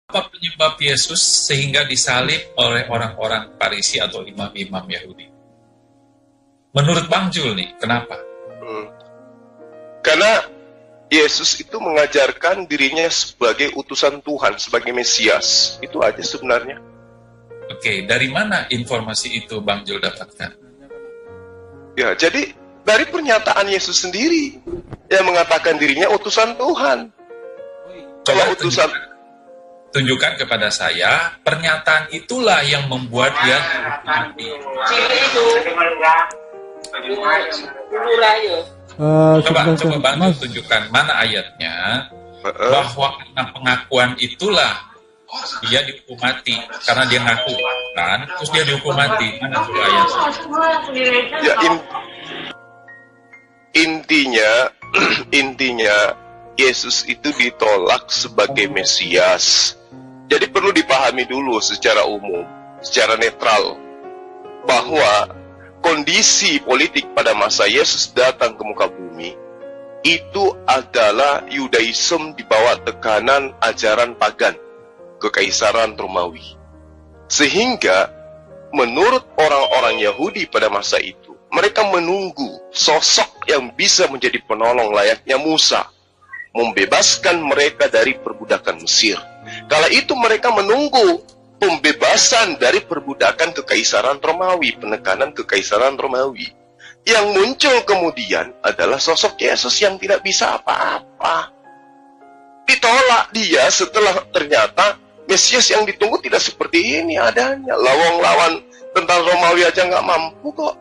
Apa penyebab Yesus sehingga disalib oleh orang-orang Farisi atau imam-imam Yahudi? Menurut Bang Jul nih, kenapa? Karena Yesus itu mengajarkan dirinya sebagai utusan Tuhan, sebagai Mesias. Itu aja sebenarnya. Oke, dari mana informasi itu Bang Jul dapatkan? Ya, jadi dari pernyataan Yesus sendiri yang mengatakan dirinya utusan Tuhan. Kalau utusan tunjukkan kepada saya, pernyataan itulah yang membuat dia mati. Coba Bang Jul tunjukkan mana ayatnya bahwa karena pengakuan itulah dia dihukum mati karena dia ngaku kan, terus dia dihukum mati. Mana tuh ayatnya? Ya, intinya Yesus itu ditolak sebagai Mesias. Jadi perlu dipahami dulu secara umum, secara netral, bahwa kondisi politik pada masa Yesus datang ke muka bumi itu adalah Yudaism di bawah tekanan ajaran pagan, kekaisaran Romawi. Sehingga menurut orang-orang Yahudi pada masa itu, mereka menunggu sosok yang bisa menjadi penolong layaknya Musa, membebaskan mereka dari perbudakan Mesir. Kala itu mereka menunggu pembebasan dari perbudakan kekaisaran Romawi, penekanan kekaisaran Romawi. Yang muncul kemudian adalah sosok Yesus yang tidak bisa apa-apa. Ditolak dia setelah ternyata Mesias yang ditunggu tidak seperti ini adanya. Lawan tentara Romawi aja nggak mampu kok.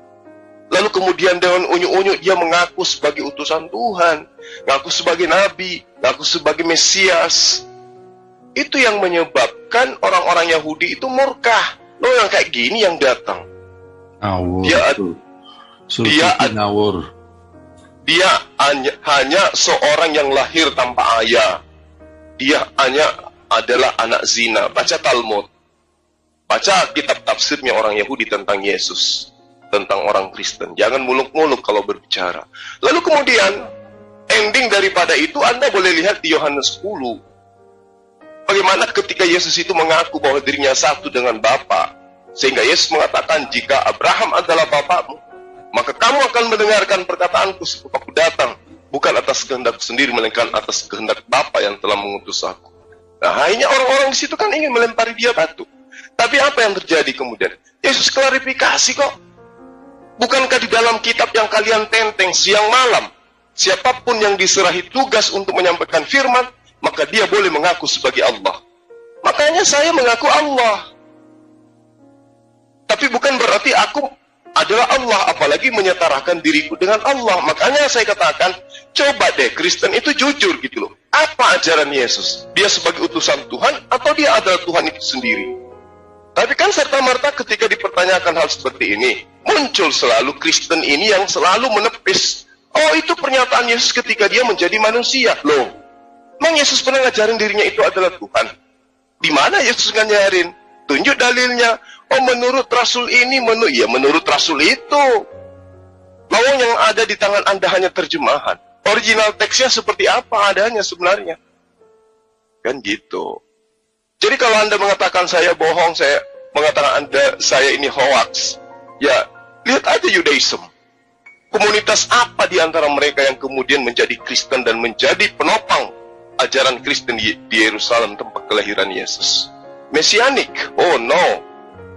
Lalu kemudian dengan unyu-unyu dia mengaku sebagai utusan Tuhan, ngaku sebagai nabi, ngaku sebagai Mesias. Itu yang menyebabkan orang-orang Yahudi itu murka. Loh, yang kayak gini yang datang. Awur. Dia hanya seorang yang lahir tanpa ayah. Dia hanya adalah anak zina. Baca Talmud. Baca kitab tafsirnya orang Yahudi tentang Yesus, tentang orang Kristen. Jangan muluk-muluk kalau berbicara. Lalu kemudian ending daripada itu Anda boleh lihat di Yohanes 10. Bagaimana ketika Yesus itu mengaku bahwa dirinya satu dengan Bapa, sehingga Yesus mengatakan, jika Abraham adalah bapakmu, maka kamu akan mendengarkan perkataanku sebab aku datang, bukan atas kehendakku sendiri, melainkan atas kehendak Bapa yang telah mengutus aku. Nah, akhirnya orang-orang di situ kan ingin melempari dia batu. Tapi apa yang terjadi kemudian? Yesus klarifikasi kok. Bukankah di dalam kitab yang kalian tenteng siang malam, siapapun yang diserahi tugas untuk menyampaikan firman, maka dia boleh mengaku sebagai Allah. Makanya saya mengaku Allah. Tapi bukan berarti aku adalah Allah, apalagi menyetarakan diriku dengan Allah. Makanya saya katakan, coba deh Kristen itu jujur gitu loh. Apa ajaran Yesus? Dia sebagai utusan Tuhan atau dia adalah Tuhan itu sendiri? Tapi kan serta-merta ketika dipertanyakan hal seperti ini, muncul selalu Kristen ini yang selalu menepis. Oh, itu pernyataan Yesus ketika dia menjadi manusia. Loh, emang Yesus pernah ngajarin dirinya itu adalah Tuhan? Di mana Yesus ngajarin? Tunjuk dalilnya. Oh, menurut Rasul ini, menurut Rasul itu. Lawang yang ada di tangan Anda hanya terjemahan. Original teksnya seperti apa adanya sebenarnya? Kan gitu. Jadi kalau Anda mengatakan saya bohong, saya mengatakan saya ini hoax, ya lihat aja Yudaism. Komunitas apa di antara mereka yang kemudian menjadi Kristen dan menjadi penopang ajaran Kristen di Yerusalem tempat kelahiran Yesus? Mesianik? Oh no,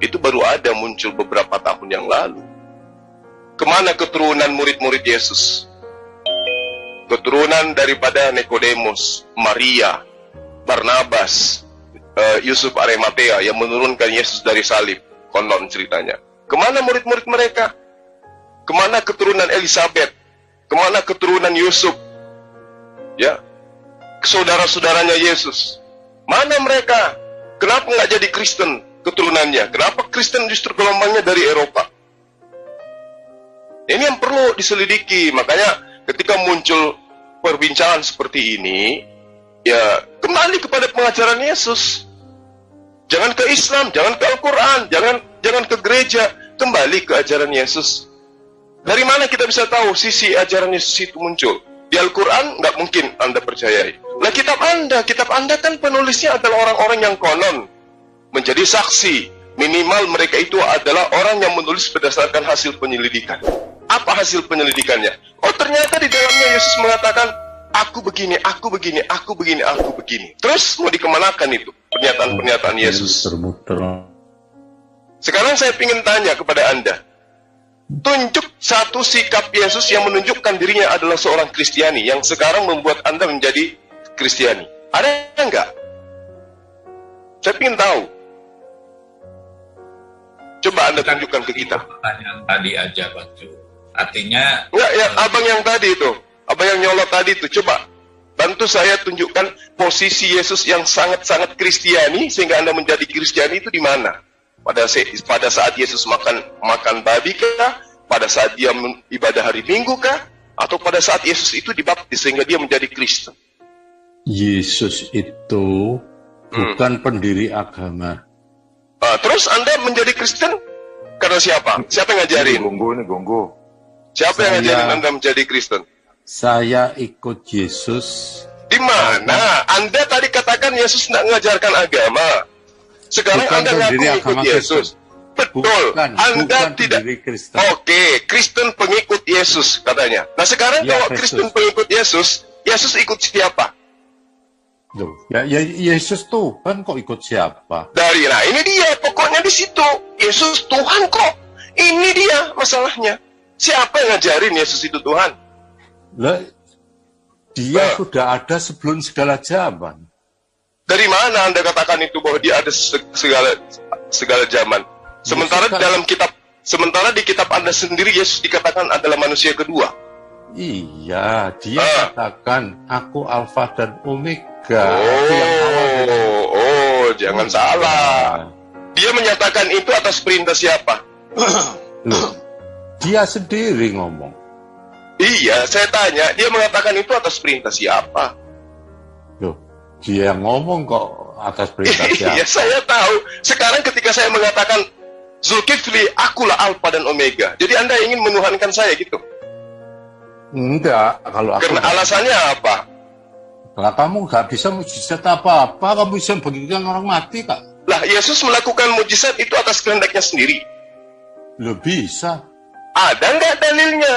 itu baru ada muncul beberapa tahun yang lalu. Kemana keturunan murid-murid Yesus? Keturunan daripada Nikodemus, Maria, Barnabas, Yusuf Arimatea yang menurunkan Yesus dari salib. Konon ceritanya. Kemana murid-murid mereka? Kemana keturunan Elizabeth? Kemana keturunan Yusuf? Ya, saudara-saudaranya Yesus. Mana mereka? Kenapa nggak jadi Kristen keturunannya? Kenapa Kristen justru gelombangnya dari Eropa? Ini yang perlu diselidiki. Makanya ketika muncul perbincangan seperti ini, ya kembali kepada pengajaran Yesus. Jangan ke Islam, jangan ke Al-Quran, jangan ke gereja, kembali ke ajaran Yesus. Dari mana kita bisa tahu sisi ajaran Yesus itu muncul? Di Al-Quran nggak mungkin Anda percayai. Nah, kitab Anda kan penulisnya adalah orang-orang yang konon menjadi saksi. Minimal mereka itu adalah orang yang menulis berdasarkan hasil penyelidikan. Apa hasil penyelidikannya? Oh, ternyata di dalamnya Yesus mengatakan, aku begini, aku begini, aku begini, aku begini. Terus mau dikemanakan itu pernyataan-pernyataan Yesus? Sekarang saya ingin tanya kepada Anda. Tunjuk satu sikap Yesus yang menunjukkan dirinya adalah seorang Kristiani yang sekarang membuat Anda menjadi Kristiani. Ada enggak? Saya ingin tahu. Coba Anda tunjukkan ke kita. Pertanyaan tadi aja, Bang Ju. Artinya... Enggak, ya, abang yang tadi itu. Abang yang nyolot tadi itu. Coba bantu saya tunjukkan posisi Yesus yang sangat-sangat Kristiani sehingga Anda menjadi Kristiani itu di mana? Pada saat Yesus makan babi kah? Pada saat dia ibadah hari Minggu kah? Atau pada saat Yesus itu dibaptis sehingga dia menjadi Kristen? Yesus itu bukan pendiri agama. Terus Anda menjadi Kristen karena siapa? Siapa yang ngajarin? Gonggo. Siapa yang ngajarin Anda menjadi Kristen? Saya ikut Yesus. Di mana? Anda tadi katakan Yesus tidak mengajarkan agama. Sekarang bukan Anda ngaku ikut Yesus. Betul. Anda tidak. Kristen. Oke, Kristen pengikut Yesus katanya. Nah sekarang Ya, kalau Kristus. Kristen pengikut Yesus, Yesus ikut siapa? Loh, ya Yesus Tuhan kok ikut siapa? Nah ini dia, pokoknya di situ. Yesus Tuhan kok. Ini dia masalahnya. Siapa yang ngajarin Yesus itu Tuhan? Lah, dia sudah ada sebelum segala zaman. Dari mana Anda katakan itu bahwa dia ada segala zaman? Sementara di kitab Anda sendiri Yesus dikatakan adalah manusia kedua. Iya, dia katakan aku Alfa dan Omega. Aku yang awal dan Jangan salah. Dia menyatakan itu atas perintah siapa? Loh, dia sendiri ngomong. Iya, saya tanya, dia mengatakan itu atas perintah siapa? Loh, dia yang ngomong kok atas perintah siapa? Iya, saya tahu. Sekarang ketika saya mengatakan Zulkifli, akulah Alfa dan Omega. Jadi Anda ingin menuhankan saya gitu? Enggak, kalau aku... Karena alasannya apa? Kalau kamu nggak bisa mujizat apa-apa, kamu bisa bagikan orang mati, Kak. Lah, Yesus melakukan mujizat itu atas kehendaknya sendiri. Loh, bisa. Ada nggak dalilnya?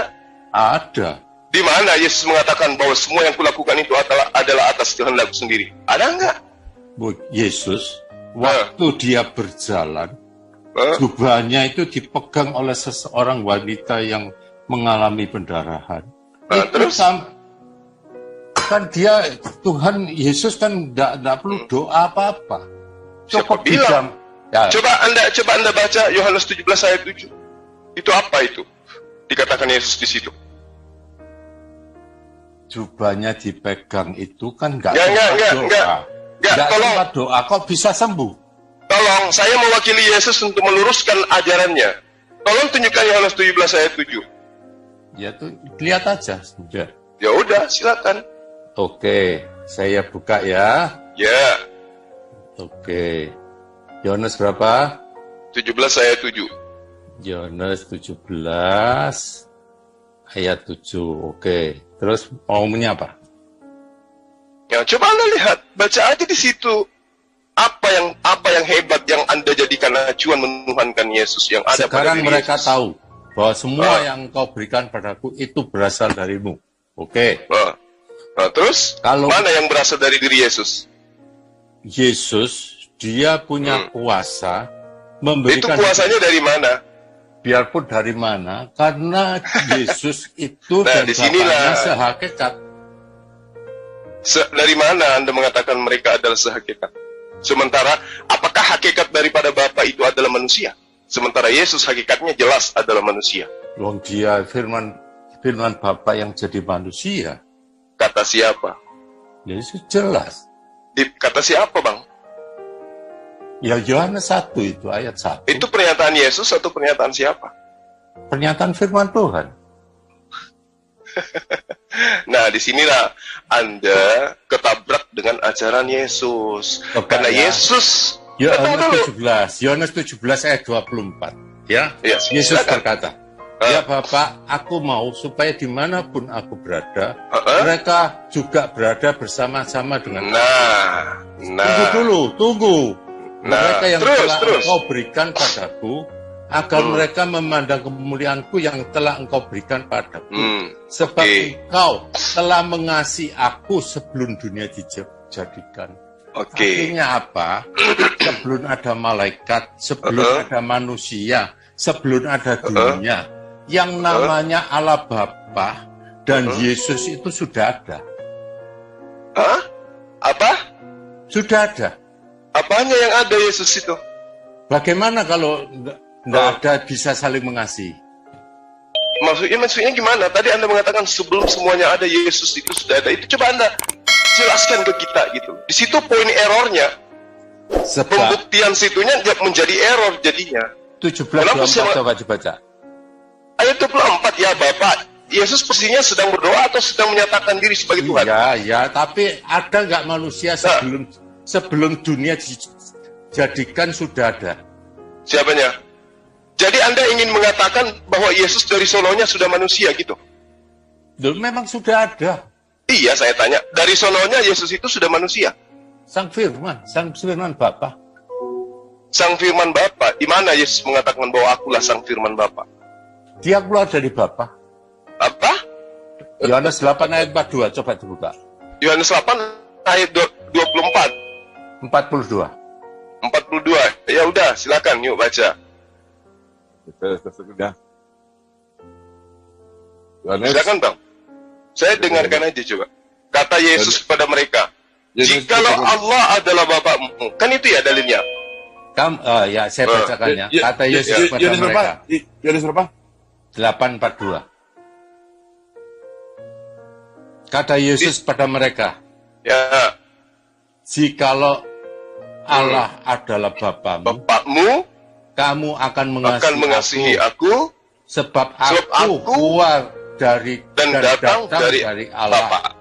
Ada. Di mana Yesus mengatakan bahwa semua yang kulakukan itu adalah atas kehendak sendiri? Ada nggak? Yesus, waktu dia berjalan, jubahnya itu dipegang oleh seseorang wanita yang mengalami pendarahan. Terus? Kan dia, Tuhan Yesus kan tidak perlu doa apa-apa. Siapa bilang? Ya. Coba Anda baca Yohanes 17 ayat 7. Itu apa itu? Dikatakan Yesus di situ. Jubahnya dipegang itu kan nggak tolong doa, kok bisa sembuh? Tolong, saya mewakili Yesus untuk meluruskan ajarannya. Tolong tunjukkan Yohanes 17 ayat 7. Ya tuh, lihat aja sudah. Ya udah, silakan. Oke, saya buka ya. Ya. Oke. Yohanes berapa? 17 ayat 7. Yohanes 17 ayat 7. Oke. Terus maunya apa? Ya, coba Anda lihat, baca aja di situ. Apa yang hebat yang Anda jadikan acuan menuhankan Yesus yang ada sekarang pada diri mereka Yesus. tahu bahwa semua yang kau berikan padaku itu berasal darimu. Oke. Nah, terus Kalau mana yang berasal dari diri Yesus? Yesus, dia punya kuasa memberikan. Itu kuasanya dari mana? Biarpun dari mana, karena Yesus itu Nah, dan disinilah. Bapaknya sehakikat. Dari mana Anda mengatakan mereka adalah sehakikat? Sementara, apakah hakikat daripada Bapa itu adalah manusia? Sementara Yesus hakikatnya jelas adalah manusia. Wong dia firman Bapa yang jadi manusia. Kata siapa? Yesus jelas. Kata siapa, Bang? Ya Yohanes 1 itu ayat 1. Itu pernyataan Yesus atau pernyataan siapa? Pernyataan firman Tuhan. Nah, disinilah Anda ketabrak dengan ajaran Yesus. Karena Yesus... Yohanes 17 ayat 24. Ya, Ya, Yesus silakan. berkata, Ya Bapak, aku mau supaya dimanapun aku berada, mereka juga berada bersama-sama dengan Tunggu dulu, tunggu. Mereka yang telah Engkau berikan padaku, agar mereka memandang kemuliaanku yang telah Engkau berikan padaku. Sebab Engkau telah mengasihi aku sebelum dunia dijadikan. Artinya apa? Sebelum ada malaikat, sebelum ada manusia, sebelum ada dunia, yang namanya Allah Bapa dan Yesus itu sudah ada. Apa? Sudah ada. Apanya yang ada Yesus itu? Bagaimana kalau tidak ada bisa saling mengasihi? Maksudnya gimana? Tadi Anda mengatakan sebelum semuanya ada Yesus itu sudah ada. Itu coba Anda jelaskan ke kita gitu. Di situ poin errornya. Pembuktian situnya menjadi error jadinya. 17:24 coba dibaca. Ayat 24, ya Bapak, Yesus pastinya sedang berdoa atau sedang menyatakan diri sebagai Tuhan? Ya, tapi ada nggak manusia sebelum dunia dijadikan sudah ada? Siapanya? Jadi Anda ingin mengatakan bahwa Yesus dari sononya sudah manusia gitu? Memang sudah ada. Iya, saya tanya. Dari sononya Yesus itu sudah manusia? Sang Firman Bapa. Sang Firman Bapa. Di mana Yesus mengatakan bahwa akulah Sang Firman Bapa? Dia keluar dari Bapa. Apa? Yohanes 8 ayat 42, coba dibuka. Yohanes 8 ayat 24. 42. Ya udah, silakan yuk baca. Sudah. Silakan Bang. Saya dengarkan aja coba. Kata Yesus kepada mereka, jikalau Allah adalah Bapakmu. Kan itu ya dalilnya. Ya saya bacakannya. Kata Yesus kepada mereka. Yohanes berapa? 8:42. Kata Yesus pada mereka, ya, jikalau Allah adalah Bapakmu, kamu akan mengasihi aku, sebab aku keluar dari dan datang dari Allah.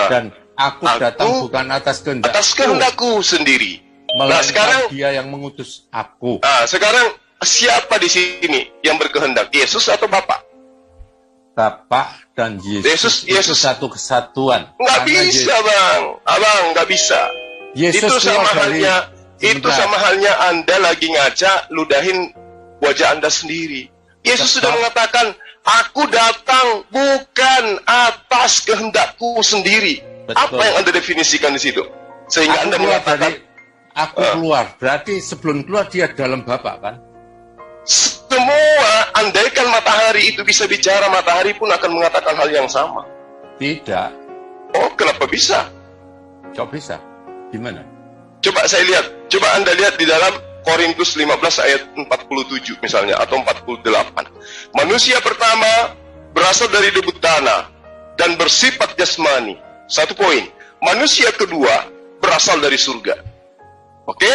Dan aku datang bukan atas kehendakku sendiri, melainkan Dia yang mengutus aku. Sekarang siapa di sini yang berkehendak? Yesus atau Bapa? Bapa dan Yesus itu satu kesatuan. Nggak bisa, Bang. Abang, nggak bisa. Yesus itu sama halnya Anda lagi ngaca, ludahin wajah Anda sendiri. Yesus sudah mengatakan, aku datang bukan atas kehendakku sendiri. Betul. Apa yang Anda definisikan di situ? Sehingga Anda mengatakan, aku keluar. Berarti sebelum keluar dia dalam Bapa, kan? Semua, andaikan matahari itu bisa bicara, matahari pun akan mengatakan hal yang sama. Tidak. Oh, kenapa bisa? Kok bisa? Gimana? Coba saya lihat. Coba Anda lihat di dalam Korintus 15 ayat 47 misalnya, atau 48. Manusia pertama berasal dari debu tanah dan bersifat jasmani. Satu poin. Manusia kedua berasal dari surga. Oke?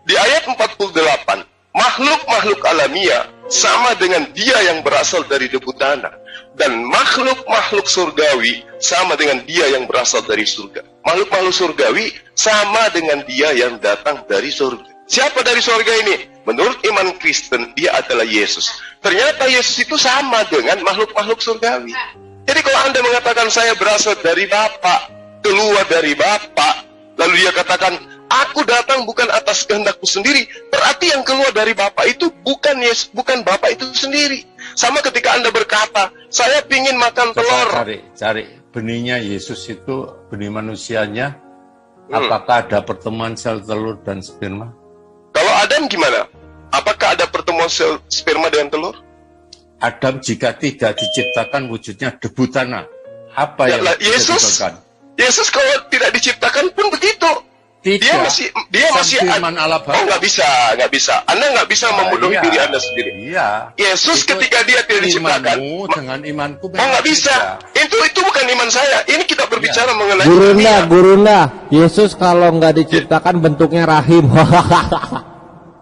Di ayat 48, makhluk-makhluk alamiah sama dengan dia yang berasal dari debu tanah. Dan makhluk-makhluk surgawi sama dengan dia yang berasal dari surga. Makhluk-makhluk surgawi sama dengan dia yang datang dari surga. Siapa dari surga ini? Menurut iman Kristen, dia adalah Yesus. Ternyata Yesus itu sama dengan makhluk-makhluk surgawi. Jadi kalau Anda mengatakan saya berasal dari Bapa, keluar dari Bapa, lalu dia katakan, aku datang bukan atas kehendakku sendiri. Berarti yang keluar dari Bapa itu bukan Yesus, bukan Bapa itu sendiri. Sama ketika Anda berkata, saya pingin makan telur. Cari benihnya Yesus itu, benih manusianya. Apakah ada pertemuan sel telur dan sperma? Kalau Adam gimana? Apakah ada pertemuan sel sperma dengan telur? Adam jika tidak diciptakan wujudnya debu tanah. Apa yang diciptakan? Yesus kalau tidak diciptakan pun begitu. Tidak. Dia masih firman Allah Bapa. Oh, nggak bisa. Anda nggak bisa membodohi diri Anda sendiri. Iya. Yesus ketika dia tidak diciptakan, dengan imanku. Oh, nggak bisa. Itu bukan iman saya. Ini kita berbicara mengenai Gurunda. Yesus kalau nggak diciptakan bentuknya rahim.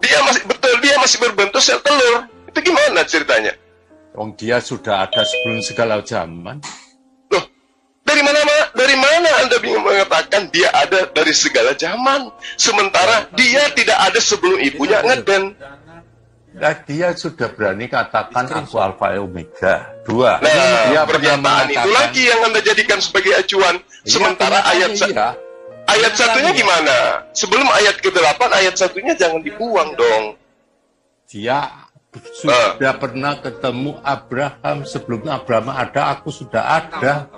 Dia masih berbentuk sel telur. Itu gimana ceritanya? Dia sudah ada sebelum segala zaman. Loh, dari mana Anda mengatakan dia ada dari segala zaman, sementara dia tidak ada sebelum ibunya ngeden? Dia sudah berani katakan aku Alfa Omega. 2. Nah, dia pernyataan itu lagi yang Anda jadikan sebagai acuan. Sementara ayat satunya gimana? Sebelum ayat ke-8, ayat satunya jangan dibuang dong. Dia sudah pernah ketemu Abraham. Sebelum Abraham ada, aku sudah ada.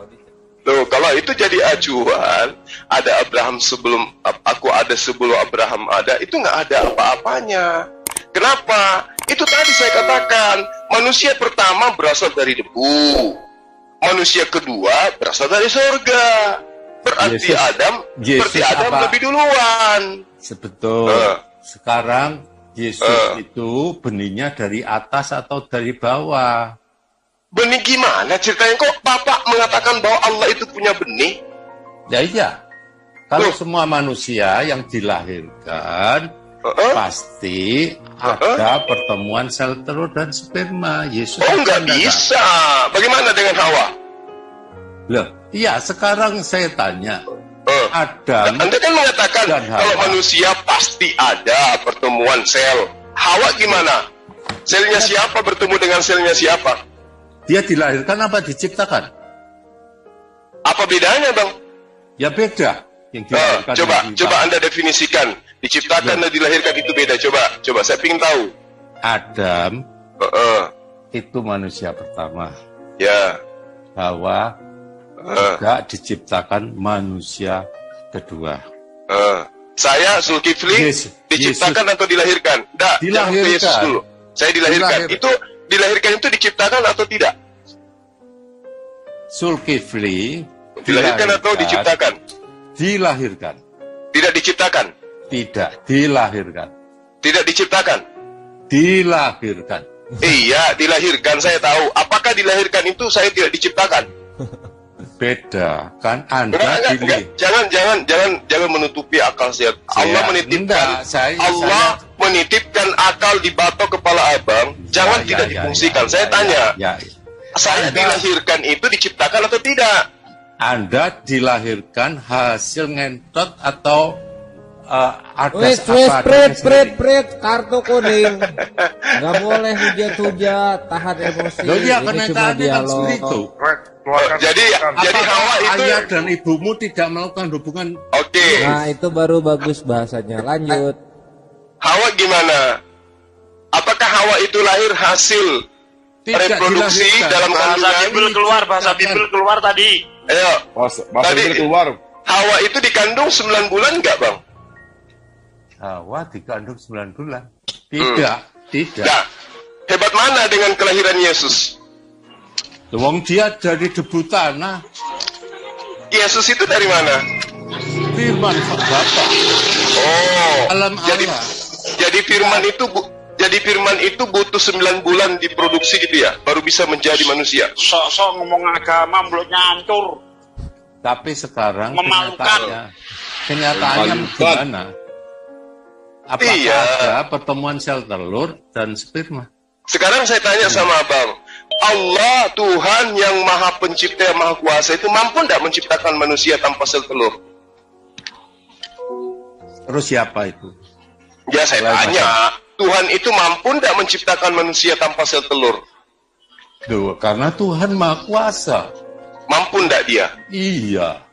Loh, kalau itu jadi acuan, ada Abraham sebelum aku ada, sebelum Abraham ada, itu nggak ada apa-apanya. Kenapa? Itu tadi saya katakan, manusia pertama berasal dari debu, manusia kedua berasal dari surga. Berarti Adam lebih duluan. Betul. Sekarang Yesus itu benihnya dari atas atau dari bawah? Benih gimana ceritanya? Kok Bapak mengatakan bahwa Allah itu punya benih? Ya iya. Kalau semua manusia yang dilahirkan pasti ada pertemuan sel telur dan sperma. Yesus nggak bisa. Bagaimana dengan Hawa? Loh, iya sekarang saya tanya. Adam. Anda kan mengatakan kalau manusia pasti ada pertemuan sel. Hawa gimana? Selnya siapa bertemu dengan selnya siapa? Dia dilahirkan apa diciptakan? Apa bedanya, Bang? Ya beda. Yang dilahirkan coba Anda definisikan. Diciptakan dan dilahirkan itu beda. Coba saya ingin tahu. Adam itu manusia pertama. Ya. Hawa juga diciptakan manusia kedua. Saya Zulkifli diciptakan atau dilahirkan? Dilahirkan. Yesus dulu. Saya dilahirkan. Itu dilahirkan itu diciptakan atau tidak? Zulkifli dilahirkan atau diciptakan? Dilahirkan. Tidak diciptakan? Tidak, dilahirkan. Tidak diciptakan? Dilahirkan. Iya, dilahirkan saya tahu. Apakah dilahirkan itu saya tidak diciptakan? Beda, kan Anda jangan menutupi akal sehat. Allah menitipkan akal di batok kepala Abang. Jangan tidak difungsikan. Saya tanya. Saya dilahirkan itu diciptakan atau tidak? Anda dilahirkan hasil ngentot atau Prit, kartu kuning. Nggak boleh hujat-hujat, tahan emosi. Iya, ini cuma dialog. Jadi Hawa itu ayah dan ibumu tidak melakukan hubungan. Oke. Nah, itu baru bagus bahasanya. Lanjut. Hawa gimana? Apakah Hawa itu lahir hasil reproduksi dalam kandungan? Bahasa Bible keluar tadi. Ayo. Bahasa Bible keluar. Hawa itu dikandung 9 bulan enggak, Bang? Hawa dikandung 9 bulan. Tidak. Nah, hebat mana dengan kelahiran Yesus? Wong dia dari debu tanah. Yesus itu dari mana? Firman Bapak. Alam Allah. Jadi firman itu butuh 9 bulan diproduksi gitu ya, baru bisa menjadi manusia. Sok-sok ngomong agama mulutnya hancur. Tapi sekarang memalukan. Kenyataannya gimana? Apakah ada pertemuan sel telur dan sperma? Sekarang saya tanya sama Abang, Allah Tuhan yang Maha Pencipta, yang Maha Kuasa itu mampu tidak menciptakan manusia tanpa sel telur? Terus siapa itu? Ya saya tanya, Tuhan itu mampu tidak menciptakan manusia tanpa sel telur? Duh, karena Tuhan Maha Kuasa. Mampu tidak dia? Iya.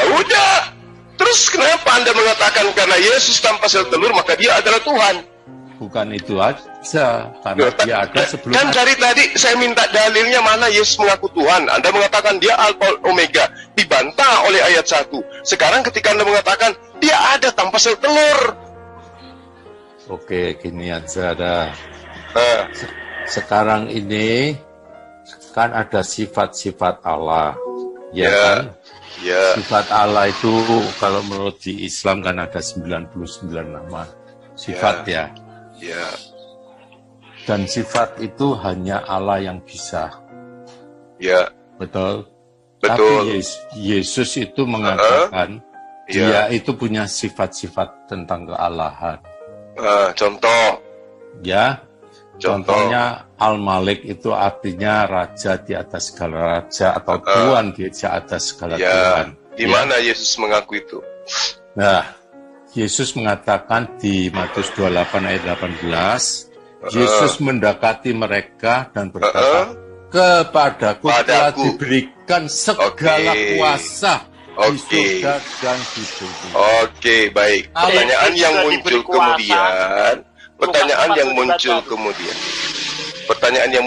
Udah. Terus kenapa Anda mengatakan karena Yesus tanpa sel telur maka dia adalah Tuhan? Bukan itu aja, karena dia ada sebelum. Kan dari tadi saya minta dalilnya mana Yesus mengaku Tuhan. Anda mengatakan dia Alfa Omega, dibantah oleh ayat 1. Sekarang ketika Anda mengatakan dia ada tanpa sel telur. Oke, gini aja dah. Sekarang ini kan ada sifat-sifat Allah, ya kan? Ya. Sifat Allah itu kalau menurut di Islam kan ada 99 nama sifat ya. Ya. Dan sifat itu hanya Allah yang bisa. Ya. Betul. Tapi Yesus itu mengatakan dia itu punya sifat-sifat tentang kealahan. Contoh. Ya. Contohnya Al-Malik itu artinya raja di atas segala raja atau tuan di atas segala tuan. Di mana Yesus mengaku itu? Nah, Yesus mengatakan di Matius 28 ayat 18, Yesus mendekati mereka dan berkata, kepadaku telah diberikan segala kuasa di surga dan di bumi. Oke, baik. Pertanyaan yang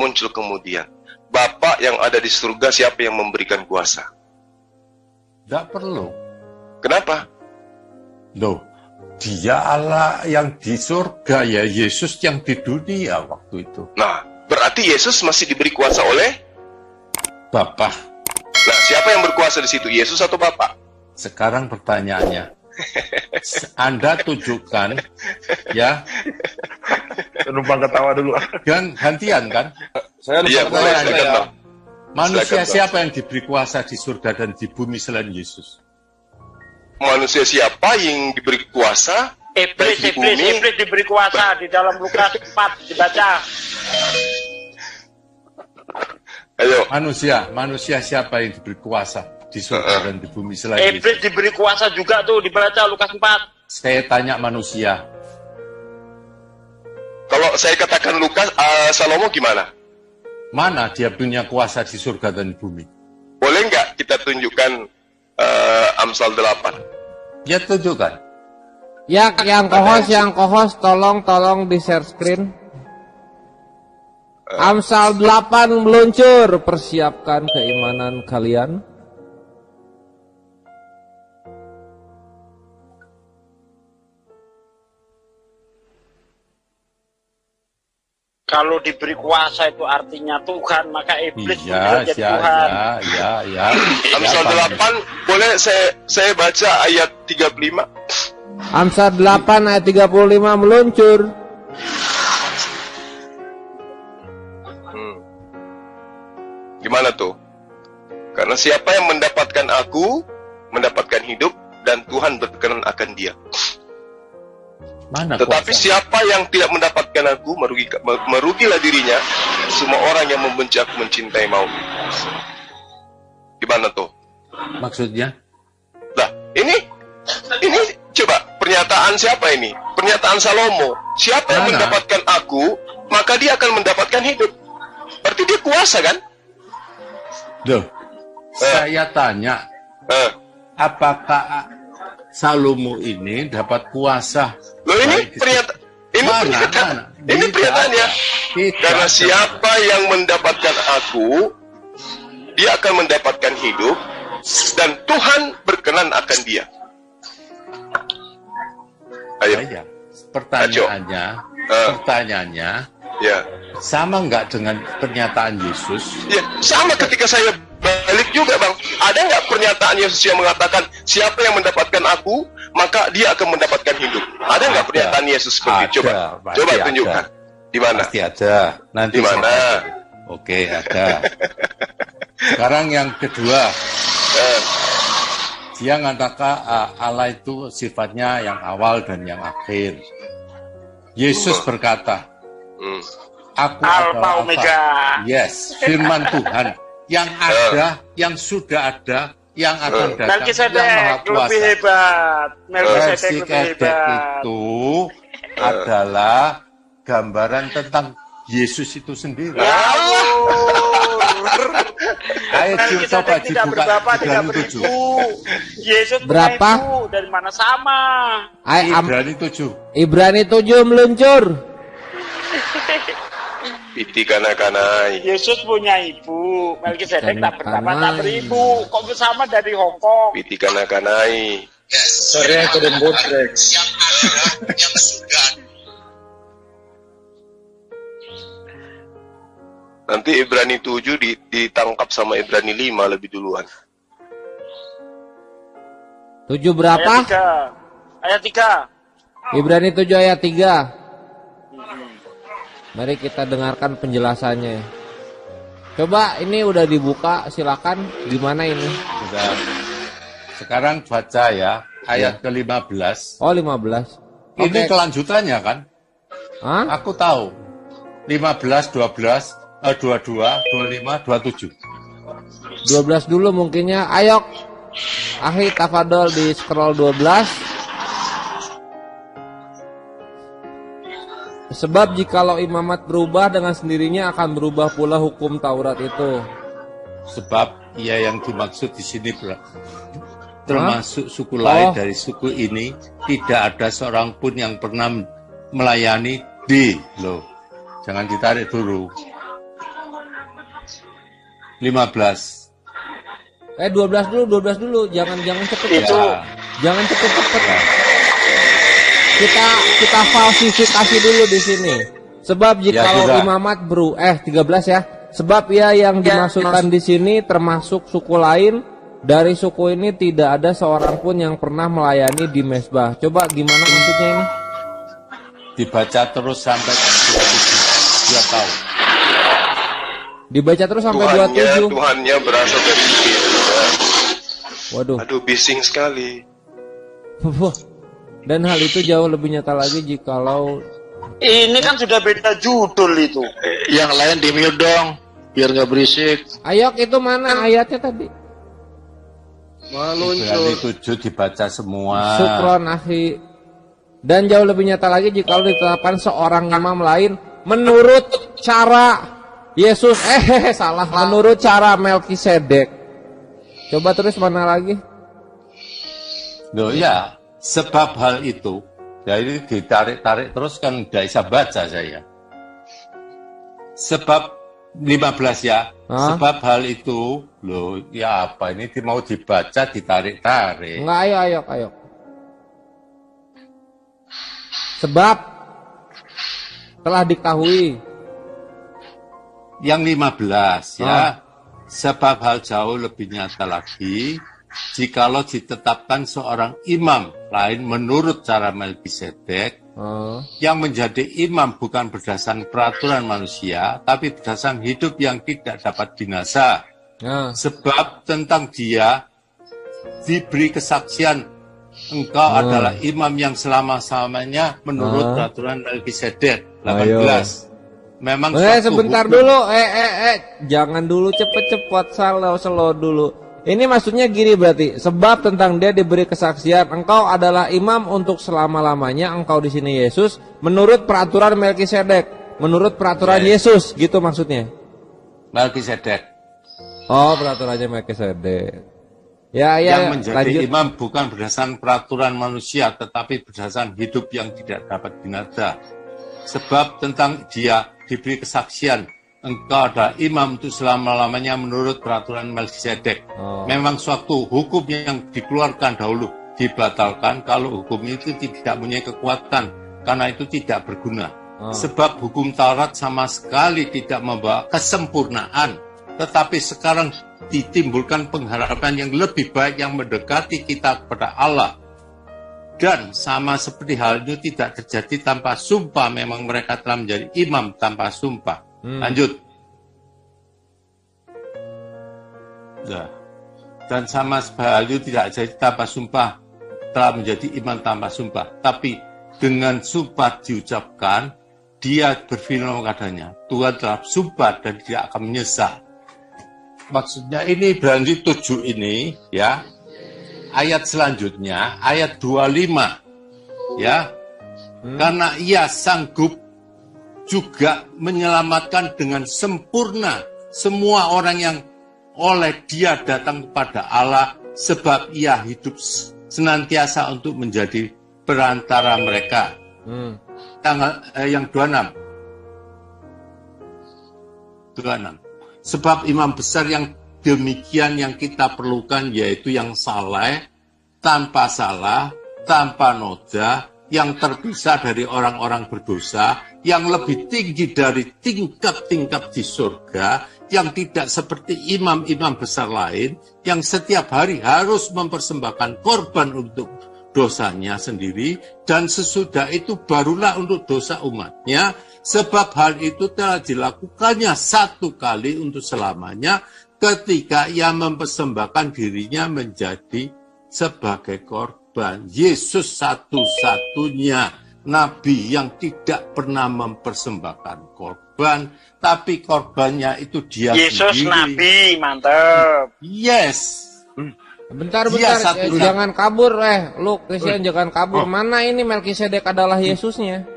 muncul kemudian. Bapa yang ada di surga, siapa yang memberikan kuasa? Tidak perlu. Kenapa? Loh, Dia Allah yang di surga, ya Yesus yang di dunia waktu itu. Nah, berarti Yesus masih diberi kuasa oleh Bapa. Nah, siapa yang berkuasa di situ? Yesus atau Bapa? Sekarang pertanyaannya, Anda tunjukkan, ya. Numpang ketawa dulu. Gantian kan? Saya boleh. Manusia siapa yang diberi kuasa di surga dan di bumi selain Yesus? Manusia siapa yang diberi kuasa? Iblis diberi kuasa di dalam Lukas 4 dibaca. Ayo. Manusia siapa yang diberi kuasa di surga dan di bumi selain Yesus? Iblis diberi kuasa juga tuh dibaca Lukas 4. Saya tanya manusia. Kalau saya katakan Lukas, Salomo gimana? Mana dia punya kuasa di surga dan di bumi? Boleh nggak kita tunjukkan Amsal 8? Ya tunjukkan. Ya, yang co-host tolong di share screen. Amsal 8 meluncur, persiapkan keimanan kalian. Kalau diberi kuasa itu artinya Tuhan, maka iblis Iya, jadi Tuhan. Ya. Amsal 8, boleh saya baca ayat 35? Amsal 8 ayat 35 meluncur. Gimana tuh? Karena siapa yang mendapatkan aku, mendapatkan hidup, dan Tuhan berkenan akan dia. Mana Tetapi kuasa? siapa yang tidak mendapatkan aku, merugilah dirinya. Semua orang yang membenci aku mencintai maut. Gimana tuh? Maksudnya? Nah, ini coba pernyataan siapa ini? Pernyataan Salomo. Siapa yang mendapatkan aku, maka dia akan mendapatkan hidup. Berarti dia kuasa kan? Loh, saya tanya, apakah Salomo ini dapat kuasa? Loh, ini pernyataannya. Karena siapa yang mendapatkan aku, dia akan mendapatkan hidup, dan Tuhan berkenan akan dia. Ayo. Pertanyaannya, ya. Sama nggak dengan pernyataan Yesus? Ya, sama ketika saya balik juga, Bang. Ada nggak pernyataan Yesus yang mengatakan, siapa yang mendapatkan aku, maka dia akan mendapatkan hidup? Ada nggak pernyataan Yesus seperti itu? Coba tunjukkan. Di mana? Pasti ada. Nanti di mana? Oke, ada. Sekarang yang kedua. Dia mengatakan Allah itu sifatnya yang awal dan yang akhir. Yesus berkata, Aku Alfa Omega. Yes, firman Tuhan yang ada, yang sudah ada, yang akan datang, yang maha kuasa. Lebih hebat. Melkisedek itu adalah gambaran tentang Yesus itu sendiri. Ayo coba dibuka Ibrani 7. Yesus berapa? Dari mana sama? Ibrani 7. Ibrani 7 meluncur. Piti kana-kanai. Yesus punya ibu, Melkisedek tak bertapa tak beribu. Kok bersama dari Hongkong? Piti kana-kanai. Sorry, aku dembut, Rex. Yang ada, yang sudah. Nanti Ibrani 7 ditangkap sama Ibrani 5 lebih duluan. 7 berapa? Ayat 3. Ibrani 7 ayat 3. Mari kita dengarkan penjelasannya. Coba ini udah dibuka, silakan. Di mana ini? Sudah. Sekarang baca ya, ayat ke-15. Oh, 15. Ini kelanjutannya kan? Hah? Aku tahu. 15, 12, 22, 25, 27. 12 dulu mungkinnya. Ayo. Ahi tafadol di scroll 12. Sebab jikalau imamat berubah dengan sendirinya akan berubah pula hukum Taurat itu. Sebab yang dimaksud di sini termasuk suku lain dari suku ini, tidak ada seorang pun yang pernah melayani loh. Jangan ditarik dulu. 15. 12 dulu. Jangan cepet itu. Jangan cepet. Kita falsifikasi dulu di sini. Sebab jikalau imamat 13 ya. Sebab yang dimaksudkan di sini termasuk suku lain. Dari suku ini tidak ada seorang pun yang pernah melayani di mezbah. Coba gimana maksudnya ini? Dibaca terus sampai 27. Dia tahu. Dibaca terus sampai 27. Tuhannya berasal dari surga. Waduh. Aduh, bising sekali. Dan hal itu jauh lebih nyata lagi jikalau ini kan sudah beda judul itu. Yang lain di mute dong, biar nggak berisik. Ayok itu mana ayatnya tadi? Berarti 7 dibaca semua. Syukron akhi. Dan jauh lebih nyata lagi jikalau ditetapkan seorang imam lain menurut cara Yesus. Salah. Menurut cara Melkisedek. Coba terus mana lagi? Loh ya. Sebab hal itu, jadi ditarik-tarik terus kan tidak bisa baca saya. Sebab 15 ya, sebab hal itu, loh ya apa ini mau dibaca ditarik-tarik. Enggak, ayo. Sebab telah diketahui. Yang 15 ya, sebab hal jauh lebih nyata lagi. Jikalau ditetapkan seorang imam lain menurut cara Melkisedek, yang menjadi imam bukan berdasarkan peraturan manusia, tapi berdasarkan hidup yang tidak dapat binasa. Sebab tentang dia diberi kesaksian, engkau adalah imam yang selama-lamanya menurut peraturan Melkisedek. 18. Memang sebentar hukum. Dulu, jangan dulu cepet-cepet, slow dulu. Ini maksudnya gini berarti, sebab tentang dia diberi kesaksian, engkau adalah imam untuk selama-lamanya, engkau di sini Yesus, menurut peraturan Melkisedek, menurut peraturan Yesus, gitu maksudnya. Melkisedek. Oh, peraturannya Melkisedek. Yang menjadi lanjut. Imam bukan berdasarkan peraturan manusia, tetapi berdasarkan hidup yang tidak dapat binasa. Sebab tentang dia diberi kesaksian, engkau adalah imam untuk selama-lamanya menurut peraturan Melkisedek. Memang suatu hukum yang dikeluarkan dahulu dibatalkan kalau hukum itu tidak punya kekuatan, karena itu tidak berguna. Sebab hukum Taurat sama sekali tidak membawa kesempurnaan, tetapi sekarang ditimbulkan pengharapan yang lebih baik yang mendekati kita kepada Allah. Dan sama seperti hal itu tidak terjadi tanpa sumpah, memang mereka telah menjadi imam tanpa sumpah. Lanjut. Dan sama hal itu tidak jadi tanpa sumpah, telah menjadi imam tanpa sumpah. Tapi dengan sumpah diucapkan, dia berfirman katanya, Tuhan telah sumpah dan tidak akan menyesal. Maksudnya ini berarti 7 ini ya. Ayat selanjutnya, ayat 25 ya. Karena ia sanggup juga menyelamatkan dengan sempurna semua orang yang oleh dia datang kepada Allah, sebab ia hidup senantiasa untuk menjadi perantara mereka. Yang 26. Sebab imam besar yang demikian yang kita perlukan, yaitu yang saleh, tanpa salah, tanpa noda, yang terpisah dari orang-orang berdosa, yang lebih tinggi dari tingkat-tingkat di surga, yang tidak seperti imam-imam besar lain, yang setiap hari harus mempersembahkan korban untuk dosanya sendiri, dan sesudah itu barulah untuk dosa umatnya, sebab hal itu telah dilakukannya satu kali untuk selamanya, ketika ia mempersembahkan dirinya menjadi sebagai korban. Yesus satu-satunya nabi yang tidak pernah mempersembahkan korban, tapi korbannya itu dia Yesus sendiri. Nabi, mantap. Yes. Bentar, jangan kabur, lu Christian jangan kabur. Mana ini Melkisedek adalah Yesusnya?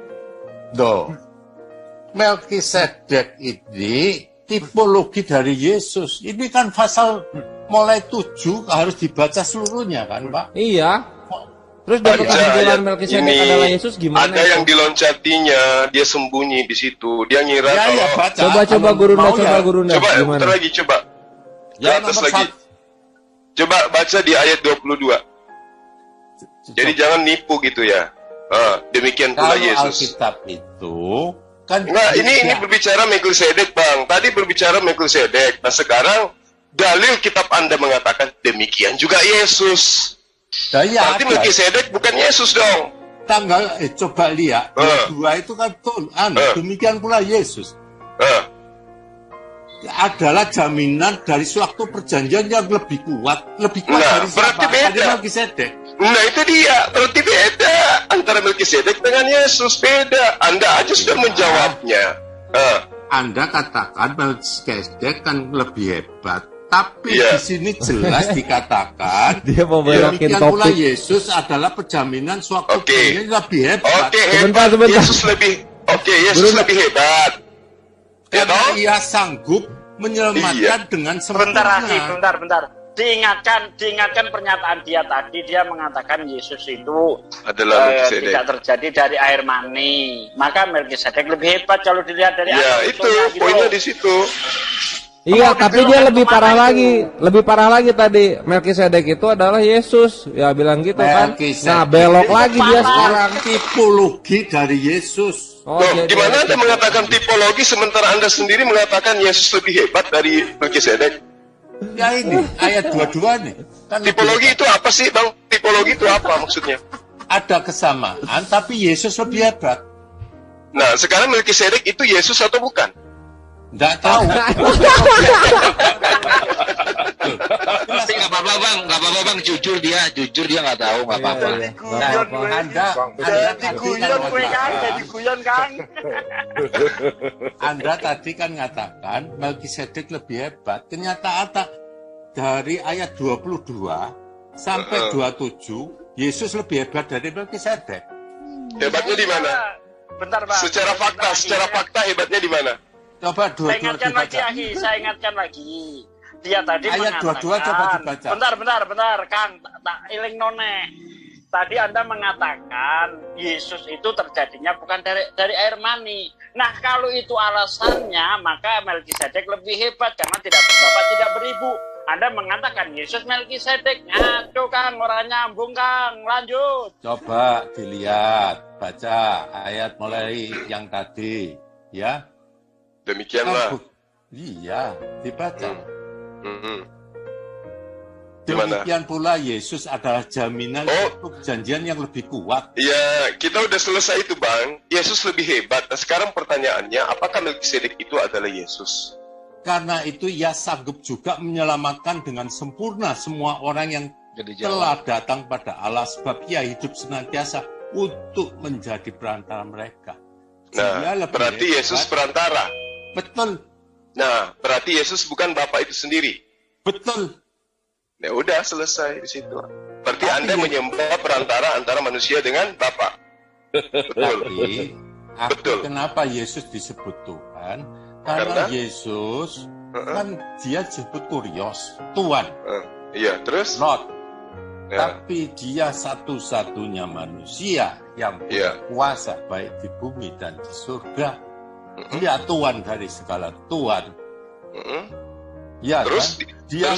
Melkisedek ini tipologi dari Yesus. Ini kan pasal mulai 7 harus dibaca seluruhnya kan, Pak? Iya. Terus dapat kesimpulan Melkisedek adalah Yesus gimana? Ada yang diloncatinya, dia sembunyi di situ. Dia ngira ya, kalau ya, baca. Coba Gurunda. Coba Gimana? putar lagi coba. Ke Ya, atas nomor lagi. Coba baca di ayat 22. Jadi jangan nipu gitu ya. Demikian pula kalau Yesus. Alkitab itu kan Enggak, ini berbicara Melkisedek, Bang. Tadi berbicara Melkisedek. Nah, sekarang dalil kitab Anda mengatakan demikian juga Yesus. ya, Berarti Melkisedek bukan Yesus dong. tanggal coba lihat 22 itu kan demikian pula Yesus. Adalah jaminan dari suatu perjanjian yang lebih kuat dari berarti siapa? beda. Dari Melkisedek. Nah, itu dia. Berarti beda antara Melkisedek dengan Yesus, beda. Anda aja sudah menjawabnya. Anda katakan Melkisedek kan lebih hebat, tapi di sini jelas dikatakan dia mau belokin demikian pula topik. Yesus adalah penjaminan suatu perjanjian lebih hebat. Sebentar. Yesus lebih hebat. Karena ia sanggup menyelamatkan dengan sempurna. Bentar. Diingatkan pernyataan dia tadi. Dia mengatakan Yesus itu adalah tidak terjadi dari air mani. Maka Melkisedek lebih hebat kalau dilihat dari itu gitu. Poinnya di situ. Iya, tapi dia lebih parah lagi tadi. Melkisedek itu adalah Yesus. Ya bilang gitu kan. Nah, belok lagi dia sekarang. Tipologi dari Yesus. Gimana Anda mengatakan tipologi sementara Anda sendiri mengatakan Yesus lebih hebat dari Melkisedek? Ya ini ayat 22 nih. Kan tipologi itu apa sih, Bang? Tipologi itu apa maksudnya? Ada kesamaan, tapi Yesus lebih hebat. Nah, sekarang Melkisedek itu Yesus atau bukan? Nggak tahu. Tapi nggak apa-apa bang, jujur dia nggak tahu, nggak apa-apa. Jadi guyon kan. Anda tadi kan mengatakan Melkisedek lebih hebat. Ternyata dari ayat 22 sampai 27 Yesus lebih hebat dari Melkisedek. Hebatnya di mana? Bentar, Bang. Secara fakta hebatnya di mana? Coba saya ingatkan lagi. Dia tadi ayat mengatakan 22 coba dibaca. Bentar, Kang. Tak iling none. Tadi Anda mengatakan Yesus itu terjadinya bukan dari air mani. Nah, kalau itu alasannya, maka Melkisedek lebih hebat karena tidak berbapak, tidak beribu. Anda mengatakan Yesus Melkisedek. Ngaco, Kang, orang nyambung, Kang. Lanjut. Coba dilihat, baca ayat mulai yang tadi, ya. Demikianlah. Iya, dibaca. Demikian pula Yesus adalah jaminan untuk perjanjian yang lebih kuat. Iya, kita udah selesai itu, Bang. Yesus lebih hebat. Nah, sekarang pertanyaannya, apakah Melkisedek itu adalah Yesus? Karena itu ia sanggup juga menyelamatkan dengan sempurna semua orang yang telah datang pada Allah, sebab ia hidup senantiasa untuk menjadi perantara mereka. Nah, berarti Yesus perantara. Betul. Nah, berarti Yesus bukan Bapa itu sendiri. Betul. Ya udah, selesai di situ. Berarti Anda menyembah perantara antara manusia dengan Bapa. Betul. Kenapa Yesus disebut Tuhan? Karena Yesus kan dia disebut Kurios, Tuhan. Iya, terus? Lord. Tapi dia satu-satunya manusia yang berkuasa baik di bumi dan di surga. Dia Tuhan dari segala Tuhan. Ya, terus, kan?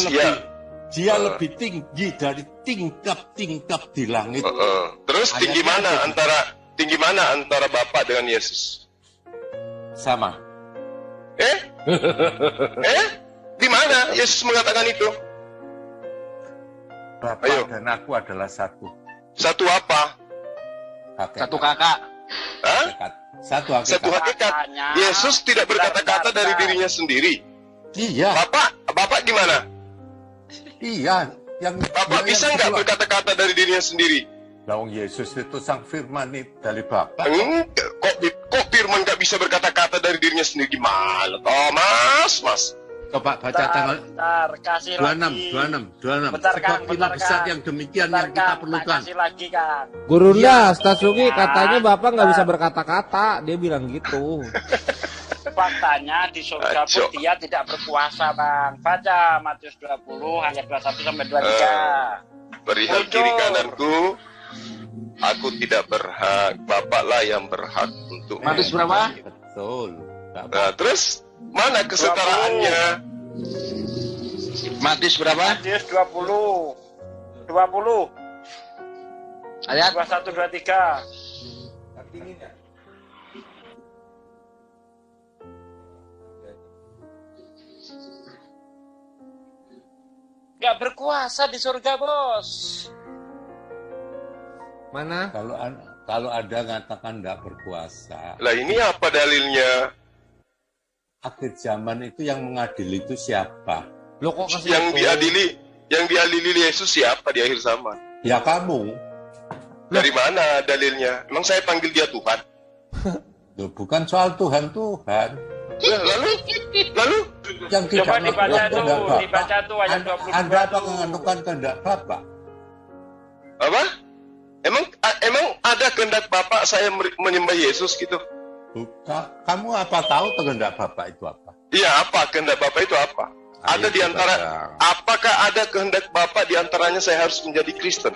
Dia lebih tinggi dari tingkap-tingkap di langit. Terus tinggi mana antara Bapa dengan Yesus? Sama. Di mana Yesus mengatakan itu? Bapa dan aku adalah satu. Satu apa? Satu kakak. Hah? Satu hakikat. Yesus tidak berkata-kata dari dirinya sendiri. Iya. Bapak gimana? Iya. Bapak bisa nggak berkata-kata dari dirinya sendiri? Laung Yesus itu sang firman dari Bapa. Kok firman nggak bisa berkata-kata dari dirinya sendiri? Gimana? Mas. Coba baca tanggal 26. Sebab besar yang demikian yang kita perlukan. Kang. Gurunda, Stasuki katanya Bapak nggak bisa berkata-kata, dia bilang gitu. Faktanya di surga pun dia tidak berkuasa, Bang. Baca Matius 20 ayat 21 sampai 23. Perihal kiri kananku, aku tidak berhak, Bapaklah yang berhak untuk. Matius berapa? Betul. Nah, terus mana kesetaraannya? Matius berapa? Matius 20 Ayat 21 23. Gak berkuasa di surga, Bos. Mana? Kalau ada ngatakan tidak berkuasa. Lah ini apa dalilnya? Akhir zaman itu yang mengadili itu siapa? Lo kok kasih Yang diadili Yesus siapa di akhir zaman? Ya kamu. Dari mana dalilnya? Emang saya panggil dia Tuhan? Loh, bukan soal Tuhan. Lalu Yang tidak Coba dibaca melakukan kehendak Bapa. dibaca tuh ayat 22. Anda apa menganukan kehendak Bapak? apa? Emang ada kehendak Bapak saya menyembah Yesus gitu? Bukan. Kamu apa tahu kehendak Bapak itu apa? Iya, apa kehendak Bapak itu apa? Ada di antara apakah ada kehendak Bapak di antaranya saya harus menjadi Kristen?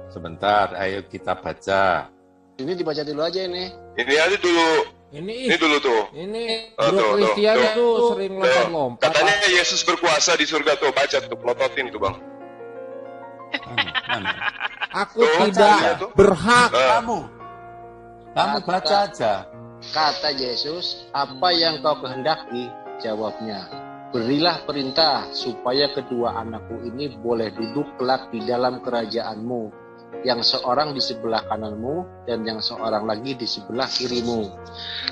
Sebentar, ayo kita baca. ini dibaca dulu aja ini. Ini aja dulu. Ini Ini dulu tuh. Ini tuh, bro Kristian tuh. itu sering lompat-lompat. Katanya Yesus berkuasa di surga tuh, baca tuh, pelototin tuh, Bang. Mana? Aku Tuh, tidak baca tuh. berhak. Kamu baca aja. Kata Yesus, apa yang kau kehendaki? Jawabnya, berilah perintah supaya kedua anakku ini boleh duduk kelak di dalam kerajaanmu, yang seorang di sebelah kananmu dan yang seorang lagi di sebelah kirimu.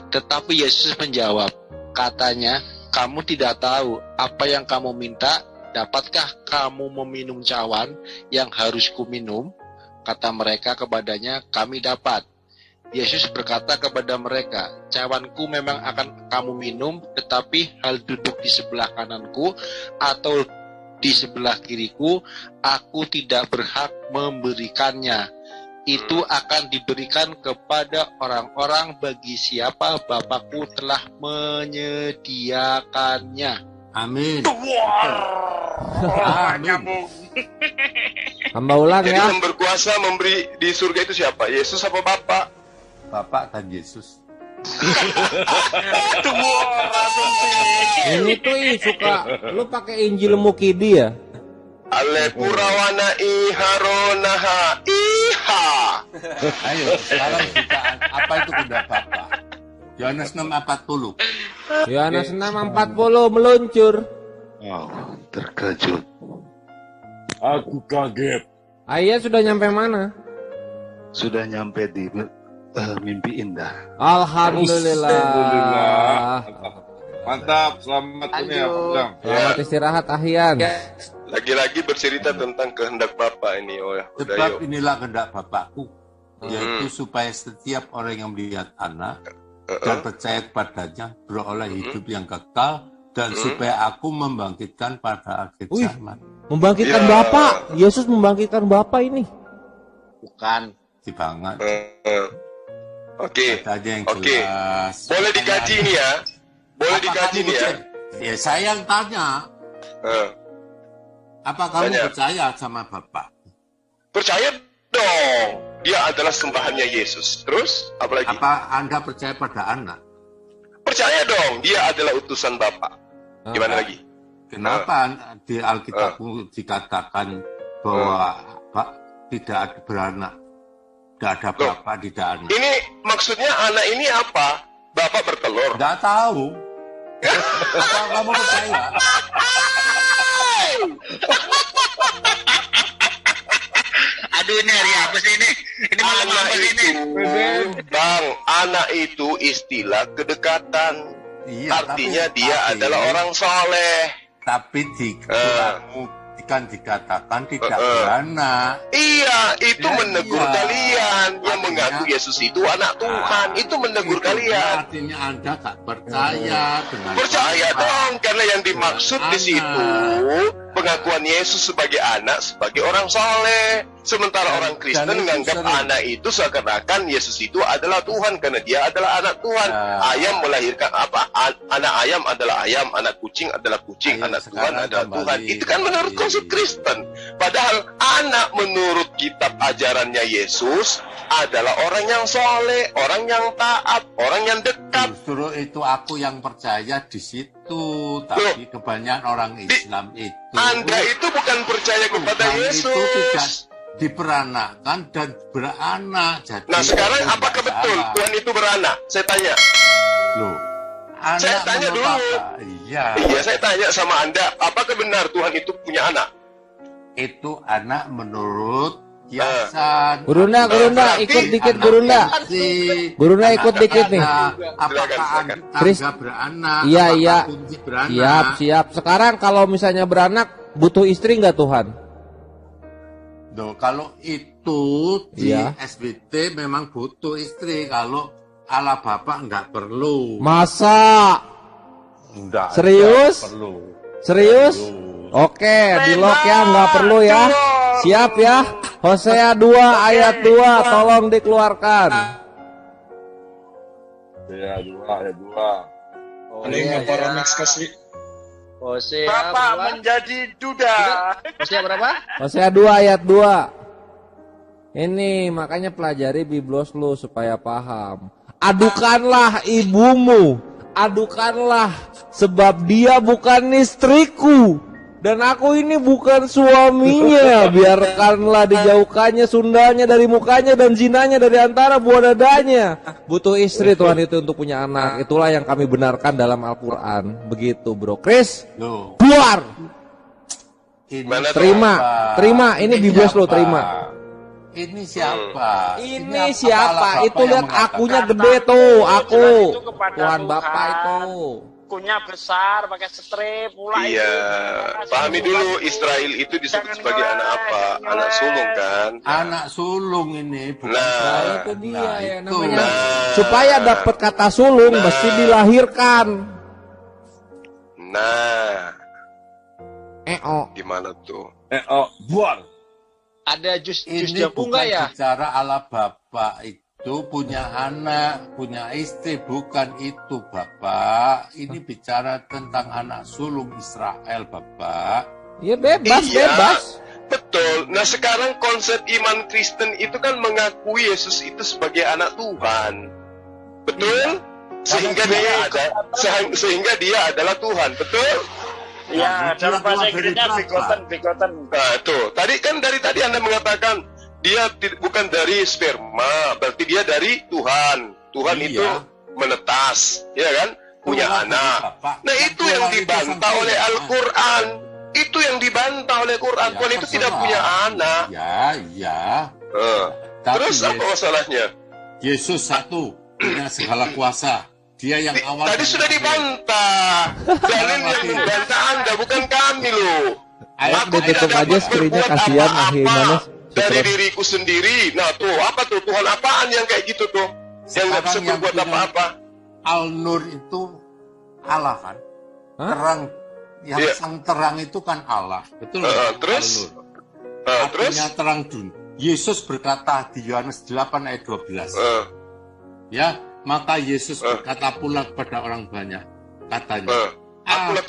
Tetapi Yesus menjawab, katanya, kamu tidak tahu apa yang kamu minta. Dapatkah kamu meminum cawan yang harus kuminum? Kata mereka kepadanya, kami dapat. Yesus berkata kepada mereka, cawanku memang akan kamu minum, tetapi hal duduk di sebelah kananku atau di sebelah kiriku, aku tidak berhak memberikannya. Itu akan diberikan kepada orang-orang bagi siapa Bapakku telah menyediakannya. Amin. Nyambung. Hamba ulang Jadi ya. yang berkuasa memberi di surga itu siapa? Yesus apa Bapak? Bapak dan Yesus. Ini tuh suka lu pakai Injil Mukidi ya? Ale purawana iharonaha iha. Ayo, sekarang kita apa itu kehendak Bapak? Yohanes 6:40. Yohanes 6:40 meluncur. Oh, terkejut. Aku kaget. Ayah sudah nyampe mana? Sudah nyampe di mimpi indah. Alhamdulillah. Mantap, selamat ini ya, Bang. Selamat istirahat Ahyan. Lagi-lagi bercerita tentang kehendak Bapak ini. Oh ya, udah Sebab yuk. inilah kehendak Bapakku, yaitu supaya setiap orang yang melihat Anak dan percaya kepadanya beroleh hidup yang kekal, dan supaya aku membangkitkan pada akhir zaman. Membangkitkan Ya. Bapak. Yesus membangkitkan Bapak ini. Bukan. Dibangat. Oke. Aja yang Oke. jelas. Boleh dikaji nih ya. Boleh Apa dikaji kamu nih ya. percaya? Ya saya yang tanya. Eh, Apa kamu Tanya. percaya sama Bapak? Percaya dong. Dia adalah sembahannya Yesus. Terus apa lagi? Apa Anda percaya pada Anak? Percaya dong. Dia adalah utusan Bapak. Gimana lagi? Kenapa di Alkitabmu dikatakan bahwa tidak ada beranak, tidak ada bapak, tidak anak? Ini maksudnya anak ini apa? Bapak bertelur. Nggak tahu. Apa kamu percaya? Aduh, ini hari apa sih ini? Ini malam Anak apa sih ini? itu, Bang, anak itu istilah kedekatan. Iya, Artinya dia adalah orang soleh. Tapi di Quranmu kan dikatakan tidak beranak. Iya, itu Ya, menegur iya. kalian yang Artinya- mengaku Yesus itu anak Tuhan. Itu menegur Itu kalian. artinya Anda tak percaya dengan Percaya Bapak. dong, karena yang dimaksud di Anak. situ pengakuan Yesus sebagai anak, sebagai orang soleh. Sementara orang Kristen menganggap anak itu seakan-akan Yesus itu adalah Tuhan karena dia adalah anak Tuhan. Ayam melahirkan apa? Anak ayam adalah ayam, anak kucing adalah kucing, anak Tuhan adalah Tuhan. Itu kan menurut konsep Kristen. Padahal anak menurut kitab ajarannya Yesus adalah orang yang soleh, orang yang taat, orang yang dekat. Justru itu aku yang percaya di situ, tapi kebanyakan orang Islam itu. Anda itu bukan percaya kepada Yesus. Itu tidak diperanakkan dan beranak. Jadi nah sekarang apakah betul Tuhan itu beranak? Saya tanya. Loh, saya tanya dulu. Iya, saya tanya sama Anda, apakah benar Tuhan itu punya anak? Itu anak menurut kiasan. Gurunda, ikut dikit Gurunda. Gurunda ikut dikit nih. Apakah Chris beranak? Iya. Siap. Sekarang kalau misalnya beranak butuh istri nggak Tuhan? Loh, kalau itu di SBT memang butuh istri. Kalau ala bapak nggak perlu. Masa? Enggak. Serius? Perlu. Serius? Oke, di lock ya, nggak perlu ya. Siap ya. Hosea 2 ayat 2 tolong dikeluarkan. Hosea 2 ayat 2. Paling para next kasih. Hosea Bapak menjadi duda. Hosea berapa? Hosea 2 ayat 2. Ini makanya pelajari Biblos lu supaya paham. Adukanlah ibumu, adukanlah sebab dia bukan istriku dan aku ini bukan suaminya. Biarkanlah dijauhkannya sundalnya dari mukanya dan zinanya dari antara buah dadanya. Butuh istri Tuhan itu untuk punya anak. Itulah yang kami benarkan dalam Al-Quran. Begitu bro. Chris, keluar. Terima. Ini Biblos lo terima. Ini siapa? Ini siapa? Itu lihat akunya gede tuh, aku. Tuhan Bapak itu. Akunya besar, pakai strip pula. Iya, pahami dulu Israel itu disebut sebagai anak apa? Anak sulung kan? Anak sulung ini. Itu dia ya namanya. Supaya dapat kata sulung mesti dilahirkan. Gimana tuh? Buang. Ada jus jambu nggak ya? Bicara ala bapak itu punya anak, punya istri, bukan itu bapak. Ini bicara tentang anak sulung Israel bapak. Ya bebas. Betul. Nah sekarang konsep iman Kristen itu kan mengakui Yesus itu sebagai anak Tuhan. Betul? Sehingga dia adalah Tuhan. Betul? Ya, dalam bahasa Inggrisnya begotten. Nah, tuh. Dari tadi Anda mengatakan dia bukan dari sperma, berarti dia dari Tuhan. Tuhan itu menetas, ya kan? Punya anak. Nah, itu yang dibantah oleh Al-Qur'an. Itu yang dibantah oleh Quran. Tuhan itu tidak punya anak. Terus apa masalahnya? Yesus satu, punya segala kuasa. Dia yang awal. Tadi sudah dibantah. Dalil yang membantah Anda, bukan kami loh. Aku ditutup aja skripnya, kasihan gimana dari diriku sendiri. Nah tuh, apa tuh? Tuhan apaan yang kayak gitu tuh? Yang nggak bisa berbuat apa-apa. Al-Nur itu Allah kan? Terang. Yang sang terang itu kan Allah. Betul. Terus? Artinya terang dunia. Yesus berkata di Yohanes 8 ayat 12. Ya. Maka Yesus berkata pula kepada orang banyak, katanya, akulah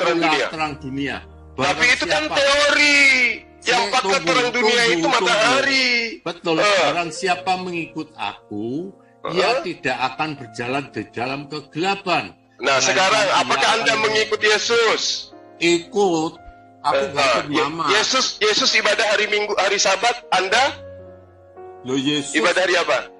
terang dunia. Tapi itu kan teori. Yang pakai terang dunia itu matahari. Betul. Barang siapa mengikut aku, ia tidak akan berjalan di dalam kegelapan. Nah sekarang, apakah Anda mengikut Yesus? Ikut. Aku gak ikut mama. Yesus ibadah hari Minggu, hari Sabat. Anda? Yesus ibadah hari apa?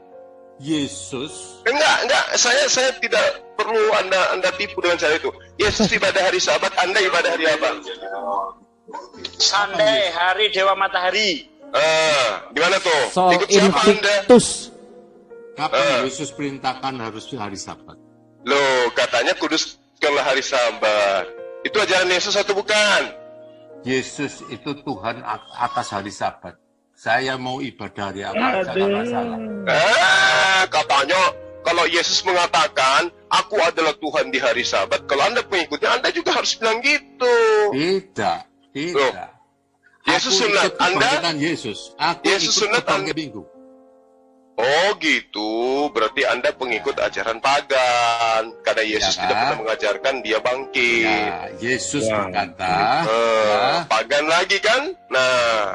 Yesus enggak, saya tidak perlu anda tipu dengan cara itu. Yesus ibadah hari Sabat, Anda ibadah hari apa? Sunday, hari Dewa Matahari. Gimana tuh? Sol Invictus. Kapan Yesus perintahkan harus hari Sabat? Loh, katanya kuduskanlah hari Sabat. Itu ajaran Yesus atau bukan? Yesus itu Tuhan atas hari Sabat. Saya mau ibadah hari apa aja nggak salah. Katanya kalau Yesus mengatakan aku adalah Tuhan di hari Sabat, kalau Anda pengikutnya Anda juga harus bilang gitu. Tidak. Yesus sunat, Anda? Yesus. Aku Yesus sunat, Anda? Minggu. Oh gitu, berarti Anda pengikut ajaran pagan. Karena Yesus tidak pernah mengajarkan dia bangkit. Ya, Yesus berkata, pagan lagi kan? Nah,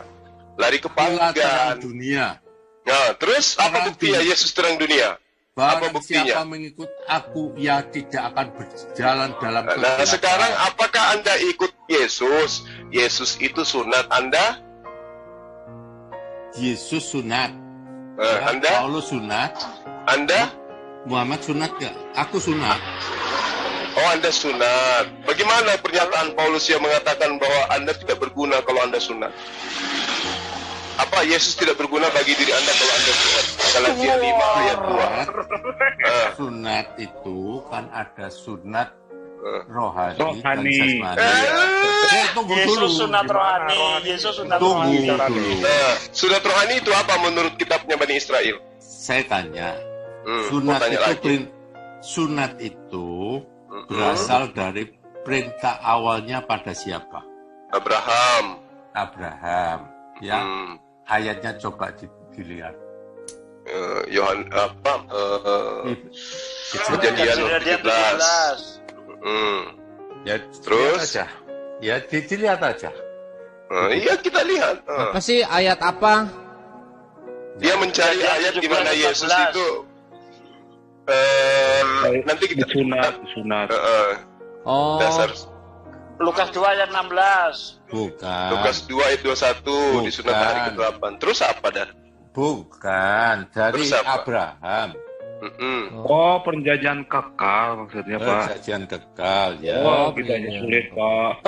lari ke pagan. Dunia. Nah, terus apa buktinya Yesus terang dunia? Apa buktinya? Siapa mengikut aku, ia tidak akan berjalan dalam kegelapan. Nah, sekarang apakah Anda ikut Yesus? Yesus itu sunat, Anda? Yesus sunat. Anda? Paulus sunat. Anda? Muhammad sunat gak? Aku sunat. Oh, Anda sunat. Bagaimana pernyataan Paulus yang mengatakan bahwa Anda tidak berguna kalau Anda sunat? Apa Yesus tidak berguna bagi diri Anda kalau Anda sunat? Galatia 5 ayat 2. Sunat itu kan ada sunat rohani. Dan tunggu dulu. Yesus sunat rohani. Yesus sunat rohani. Sunat rohani itu apa menurut kitabnya Bani Israel? Saya tanya. Sunat itu berasal dari perintah awalnya pada siapa? Abraham. Ya. Ayatnya coba dilihat. Kejadian 13. Ya, terus aja. Ya, dilihat aja. Iya, kita lihat. Apa sih ayat apa? Dia mencari ayat di mana Yesus itu nanti kita sunat. Dasar Lukas 2 ayat 16. Bukan. Lukas 2 ayat 21 disunat hari ke-8. Terus apa dah? Bukan, dari Abraham. Oh, perjanjian kekal maksudnya, Pak. Perjanjian kekal, ya. Oh, kita sulit, Pak.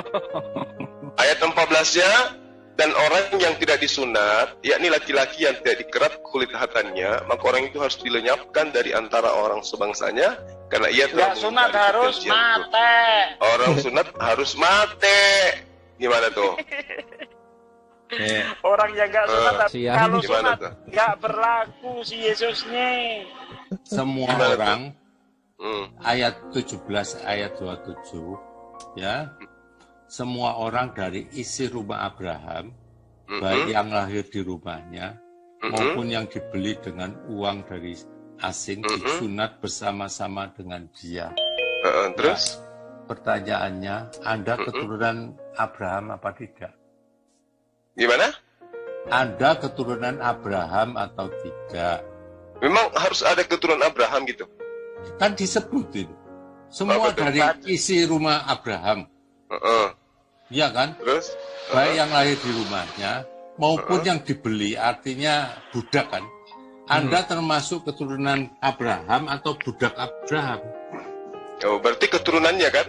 Ayat 14-nya, dan orang yang tidak disunat, yakni laki-laki yang tidak dikerat kulit hatannya, maka orang itu harus dilenyapkan dari antara orang sebangsanya, karena ia telah sunat harus mati. Orang sunat harus mati. Gimana tuh? Orang yang gak sunat, kalau sunat gak berlaku si Yesusnya. Semua orang, ayat 17, ayat 27, ya, semua orang dari isi rumah Abraham, baik yang lahir di rumahnya, maupun yang dibeli dengan uang dari asing, disunat bersama-sama dengan dia. Terus? Pertanyaannya, Anda keturunan Abraham apa tidak? Gimana? Anda keturunan Abraham atau tidak? Memang harus ada keturunan Abraham gitu? Kan disebutin. Semua dari isi rumah Abraham. Iya kan? Terus? Baik yang lahir di rumahnya maupun yang dibeli, artinya budak kan? Anda termasuk keturunan Abraham atau budak Abraham? Oh, berarti keturunannya kan?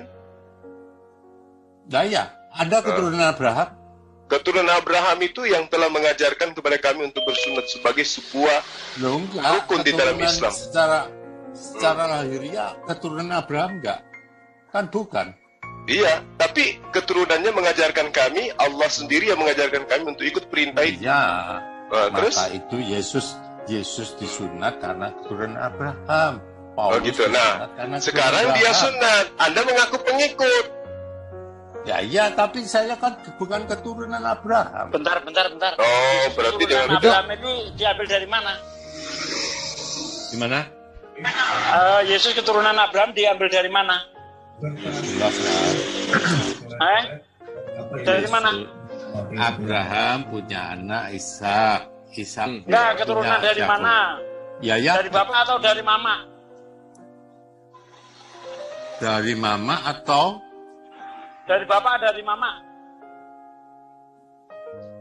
Nah ya, Anda keturunan Abraham? Keturunan Abraham itu yang telah mengajarkan kepada kami untuk bersunat sebagai sebuah rukun di dalam Islam. Secara lahiriah keturunan Abraham enggak? Kan bukan. Iya, tapi keturunannya mengajarkan kami, Allah sendiri yang mengajarkan kami untuk ikut perintah itu. Iya. Terus? Maka itu Yesus disunat karena keturunan Abraham. Paulus gitu. Nah, sekarang dia sunat. Anda mengaku pengikut. Ya iya, tapi saya kan bukan keturunan Abraham. Bentar. Oh, berarti dengan Abraham itu diambil dari mana? Gimana? Yesus keturunan Abraham diambil dari mana? Jelas lah. Dari mana? Abraham punya anak Ishak. Enggak, keturunan dari mana? Ya. Dari bapak atau dari mama? Dari mama atau? Dari bapak, dari mama?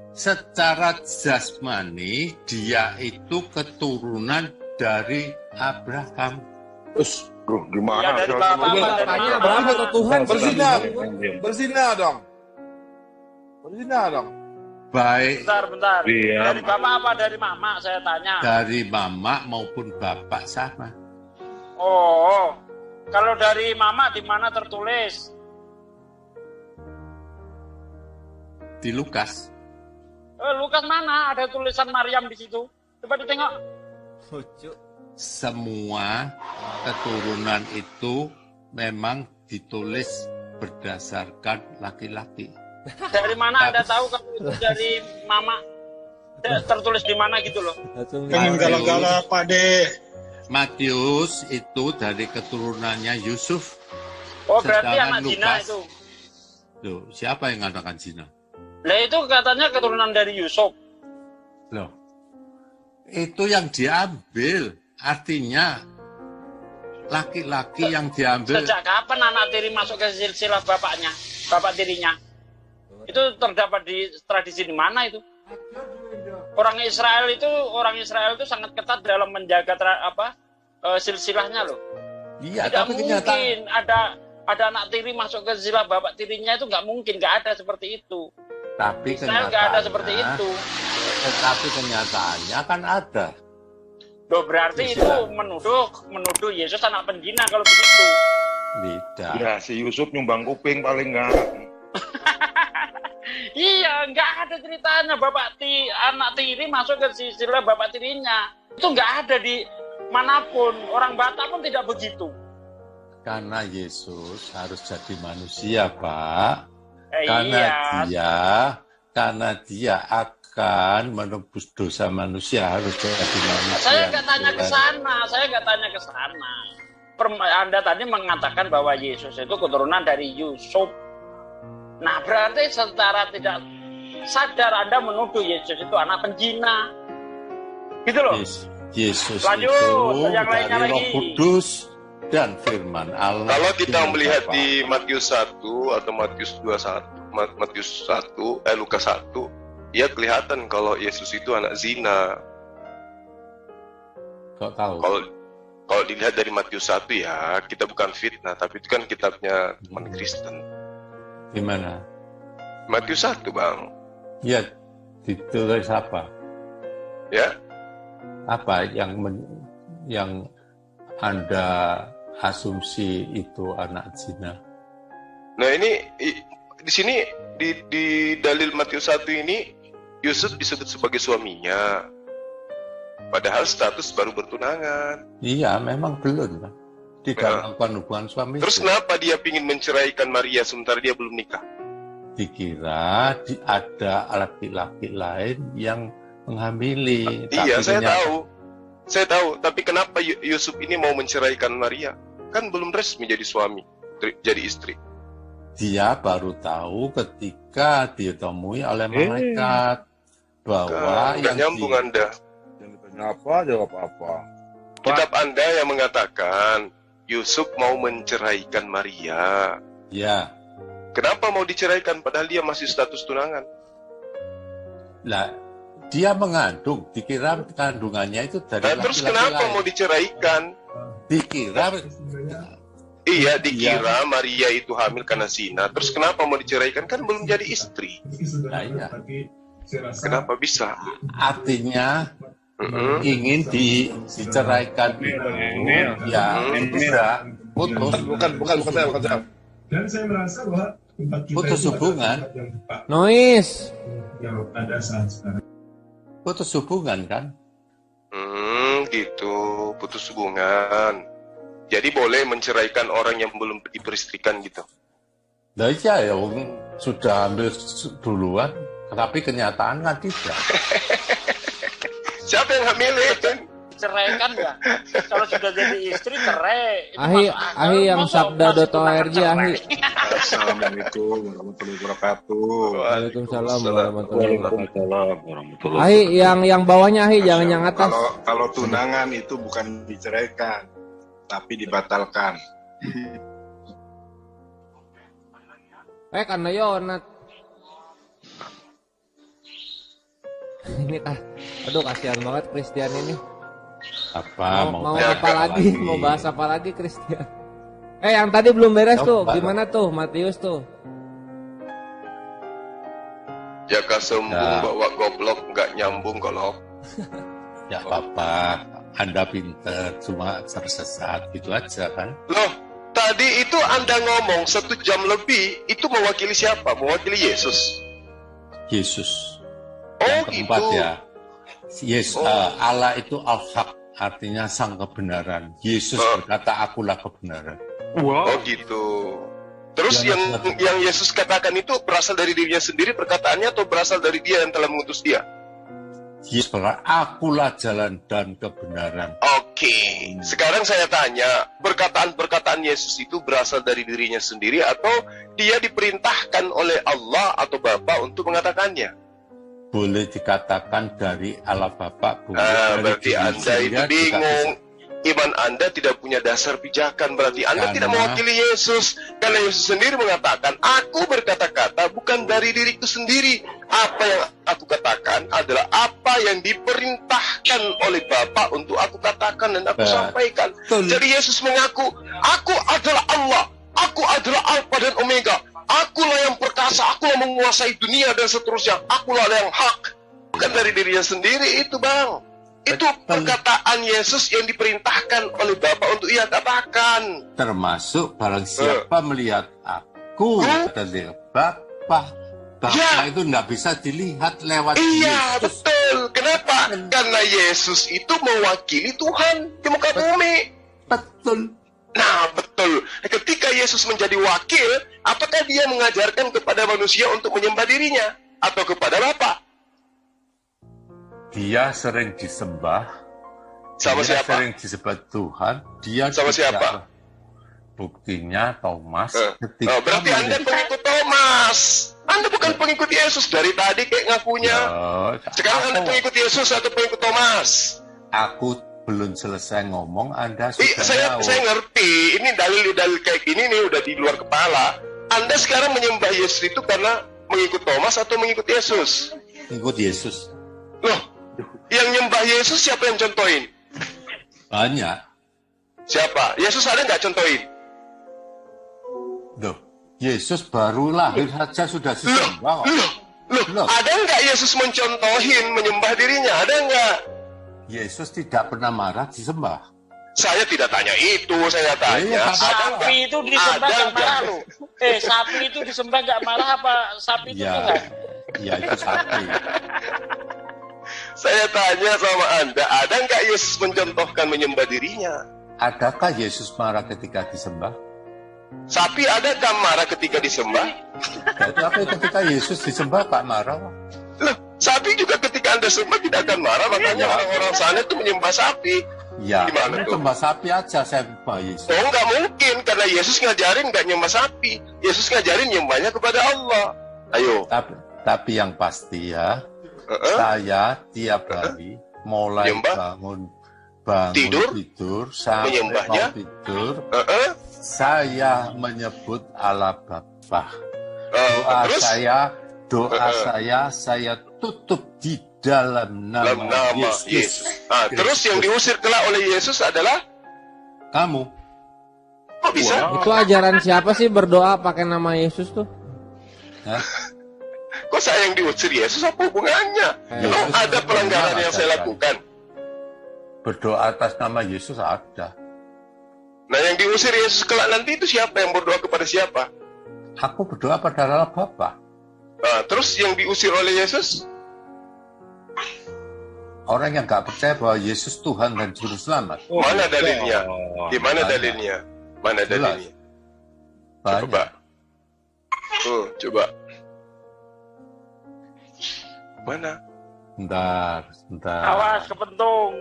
Secara jasmani, dia itu keturunan dari Abraham. Terus, gimana? Ya, dari bapak, Tanya Abraham atau Tuhan? Berzina dong. Baik. Bentar. Dari bapak apa dari mama, saya tanya. Dari mama maupun bapak sama. Oh, kalau dari mama di mana tertulis? Di Lukas. Lukas mana? Ada tulisan Maryam di situ. Coba ditengok. Semua keturunan itu memang ditulis berdasarkan laki-laki. Dari mana Anda tahu kalau itu dari mama tertulis di mana gitu loh. Pengen galak-galak Pak De. Matius itu dari keturunannya Yusuf. Oh, berarti anak Zina itu. Loh, siapa yang mengatakan zina? Lah itu katanya keturunan dari Yusuf. Loh, itu yang diambil. Artinya laki-laki yang diambil. Sejak kapan anak tiri masuk ke silsilah bapaknya, bapak tirinya? Itu terdapat di tradisi di mana itu? Orang Israel itu sangat ketat dalam menjaga silsilahnya loh. Iya, tidak tapi mungkin ada anak tiri masuk ke silsilah bapak tirinya, itu nggak mungkin, nggak ada seperti itu. Tapi Israel nggak ada seperti itu. Tetapi kenyataannya kan ada. Loh, berarti itu menuduh Yesus anak penjina kalau begitu. Tidak. Ya, si Yusuf nyumbang kuping paling enggak. Iya, nggak ada ceritanya anak tiri masuk ke silsilah bapak tirinya. Itu nggak ada di manapun. Orang Batak pun tidak begitu. Karena Yesus harus jadi manusia, Pak. Iya. Karena dia akan menebus dosa manusia, harus jadi manusia. Saya nggak tanya ke sana. Anda tadi mengatakan bahwa Yesus itu keturunan dari Yusuf. Nah, berarti secara tidak sadar Anda menuduh Yesus itu anak penjina. Gitu loh. Yesus lanjut, itu yang lainnya dari Roh lagi. Kudus dan firman Allah. Kalau kita melihat di Matius 1 atau Matius 1, Lukas 1, ya kelihatan kalau Yesus itu anak zina. Kok tahu? Kalau dilihat dari Matius 1 ya, kita bukan fitnah, tapi itu kan kitabnya teman Kristen. Gimana? Matius 1, Bang. Ya, ditulis apa? Ya. Apa yang Anda asumsi itu anak zina? Nah, ini di sini di dalil Matius 1 ini Yusuf disebut sebagai suaminya. Padahal status baru bertunangan. Iya, memang belum. Tidak melakukan hubungan suami. Terus kenapa dia ingin menceraikan Maria sementara dia belum nikah? Dikira ada laki-laki lain yang menghamili. Iya, saya tahu. Tapi kenapa Yusuf ini mau menceraikan Maria? Kan belum resmi jadi suami, jadi istri. Dia baru tahu ketika ditemui oleh malaikat bahwa yang nyambung Anda. Jawab apa? Kitab Anda yang mengatakan Yusuf mau menceraikan Maria. Ya. Kenapa mau diceraikan padahal dia masih status tunangan? Lah, dia mengandung, dikira kandungannya itu dari laki-laki terus kenapa lain. mau diceraikan? Dikira Maria itu hamil karena zina. Terus kenapa mau diceraikan? Kan belum jadi istri. Nah, iya. Kenapa bisa? Artinya ingin diceraikan bisa putus. Bukan saya. Dan saya merasa bahwa tempat kita putus hubungan. Noise. Yang ada saat sekarang. Putus hubungan kan? Gitu, putus hubungan. Jadi boleh menceraikan orang yang belum diperistrikan gitu. Nah iya ya, sudah ambil duluan, tapi kenyataan kan tidak. Siapa yang hamilin? Ceraikan ya. Kalau sudah jadi istri cerai. Ahi yang sabda.org ahi. Assalamualaikum warahmatullahi wabarakatuh. Waalaikumsalam warahmatullahi wabarakatuh. Ahi yang bawahnya ahi, jangan yang atas. Kalau tunangan itu bukan diceraikan, tapi dibatalkan. Karena Yonat. Ini aduh kasihan banget Christian ini. Mau apa lagi? Mau bahas apa lagi Christian? Yang tadi belum beres tuh. Gimana tuh Matius tuh? Jaga sembung bawa goblok nggak nyambung golok. Ya apa-apa, Anda pinter, cuma tersesat gitu aja kan? Loh, tadi itu Anda ngomong 1 jam lebih, itu mewakili siapa? Mewakili Yesus. Yesus. Oh keempat gitu. Ya. Yes, Allah itu al-haq, artinya sang kebenaran. Yesus berkata, akulah kebenaran. Wow. Oh gitu. Terus yang Yesus katakan itu berasal dari dirinya sendiri perkataannya atau berasal dari dia yang telah mengutus dia? Yesus berkata, akulah jalan dan kebenaran. Oke, sekarang saya tanya, perkataan-perkataan Yesus itu berasal dari dirinya sendiri atau dia diperintahkan oleh Allah atau Bapa untuk mengatakannya? Boleh dikatakan dari Allah Bapa. Berarti Anda itu bingung. Iman Anda tidak punya dasar pijakan, berarti Anda tidak mewakili Yesus. Karena Yesus sendiri mengatakan, aku berkata-kata bukan dari diriku sendiri. Apa yang aku katakan adalah apa yang diperintahkan oleh Bapa untuk aku katakan dan aku sampaikan. Jadi Yesus mengaku, aku adalah Allah, aku adalah Alfa dan Omega, akulah yang perkasa, akulah menguasai dunia dan seterusnya, akulah yang hak. Bukan dari dirinya sendiri itu, Bang. Itu perkataan Yesus yang diperintahkan oleh Bapa untuk ia katakan. Termasuk barang siapa melihat aku dari Bapa. Bapa itu tidak bisa dilihat lewat Yesus. Betul. Kenapa? Betul. Karena Yesus itu mewakili Tuhan di muka bumi. Betul. Nah, betul. Ketika Yesus menjadi wakil, apakah dia mengajarkan kepada manusia untuk menyembah dirinya atau kepada Bapa? Dia sering disembah. Sama dia siapa? Sering disembah Tuhan. Dia sama siapa? Buktinya Thomas. Berarti Anda pengikut Thomas. Anda bukan pengikut Yesus dari tadi kayak ngakunya. Sekarang Anda pengikut Yesus atau pengikut Thomas? Aku belum selesai ngomong, Anda sudah saya ngerti. Ini dalil-dalil kayak gini nih udah di luar kepala. Anda sekarang menyembah Yesus itu karena mengikut Thomas atau mengikut Yesus? Mengikut Yesus. Loh, yang nyembah Yesus siapa yang contohin? Banyak. Siapa? Yesus ada nggak contohin? Loh, Yesus baru lahir saja sudah disembah. Loh, ada nggak Yesus mencontohin menyembah dirinya? Ada nggak? Yesus tidak pernah marah disembah. Saya tidak tanya itu, saya tanya. Sapi itu disembah nggak marah loh. Sapi itu disembah nggak marah apa sapi itu enggak? Ya itu sapi. Saya tanya sama Anda, ada nggak Yesus mencontohkan menyembah dirinya? Adakah Yesus marah ketika disembah? Sapi adakah marah ketika disembah? Tapi ketika Yesus disembah Pak marah. Loh, sapi juga ketika Anda sembah tidak akan marah, makanya orang-orang sana itu menyembah sapi. Ya, gimana tuh? Sembah sapi aja saya sembah Yesus. Oh, nggak mungkin, karena Yesus ngajarin nggak nyembah sapi. Yesus ngajarin nyembahnya kepada Allah. Ayo. Tapi yang pasti ya, saya tiap hari mulai bangun tidur sampai mau tidur, saya menyebut Allah Bapa. Doa saya tutup di dalam nama Yesus. Terus yang diusir kelak oleh Yesus adalah kamu. Kok bisa? Itu ajaran siapa sih berdoa pakai nama Yesus tuh? Kok saya yang diusir Yesus, apa hubungannya? Kalau ada pelanggaran yang saya lakukan, berdoa atas nama Yesus ada. Nah, yang diusir Yesus kelak nanti itu siapa yang berdoa kepada siapa? Aku berdoa pada Allah Bapa. Terus yang diusir oleh Yesus? Orang yang gak percaya bahwa Yesus Tuhan dan Juru Selamat. Mana dalilnya? Di mana dalilnya? Mana dalilnya? Coba. Coba. Mana? Bentar. Awas kepentung.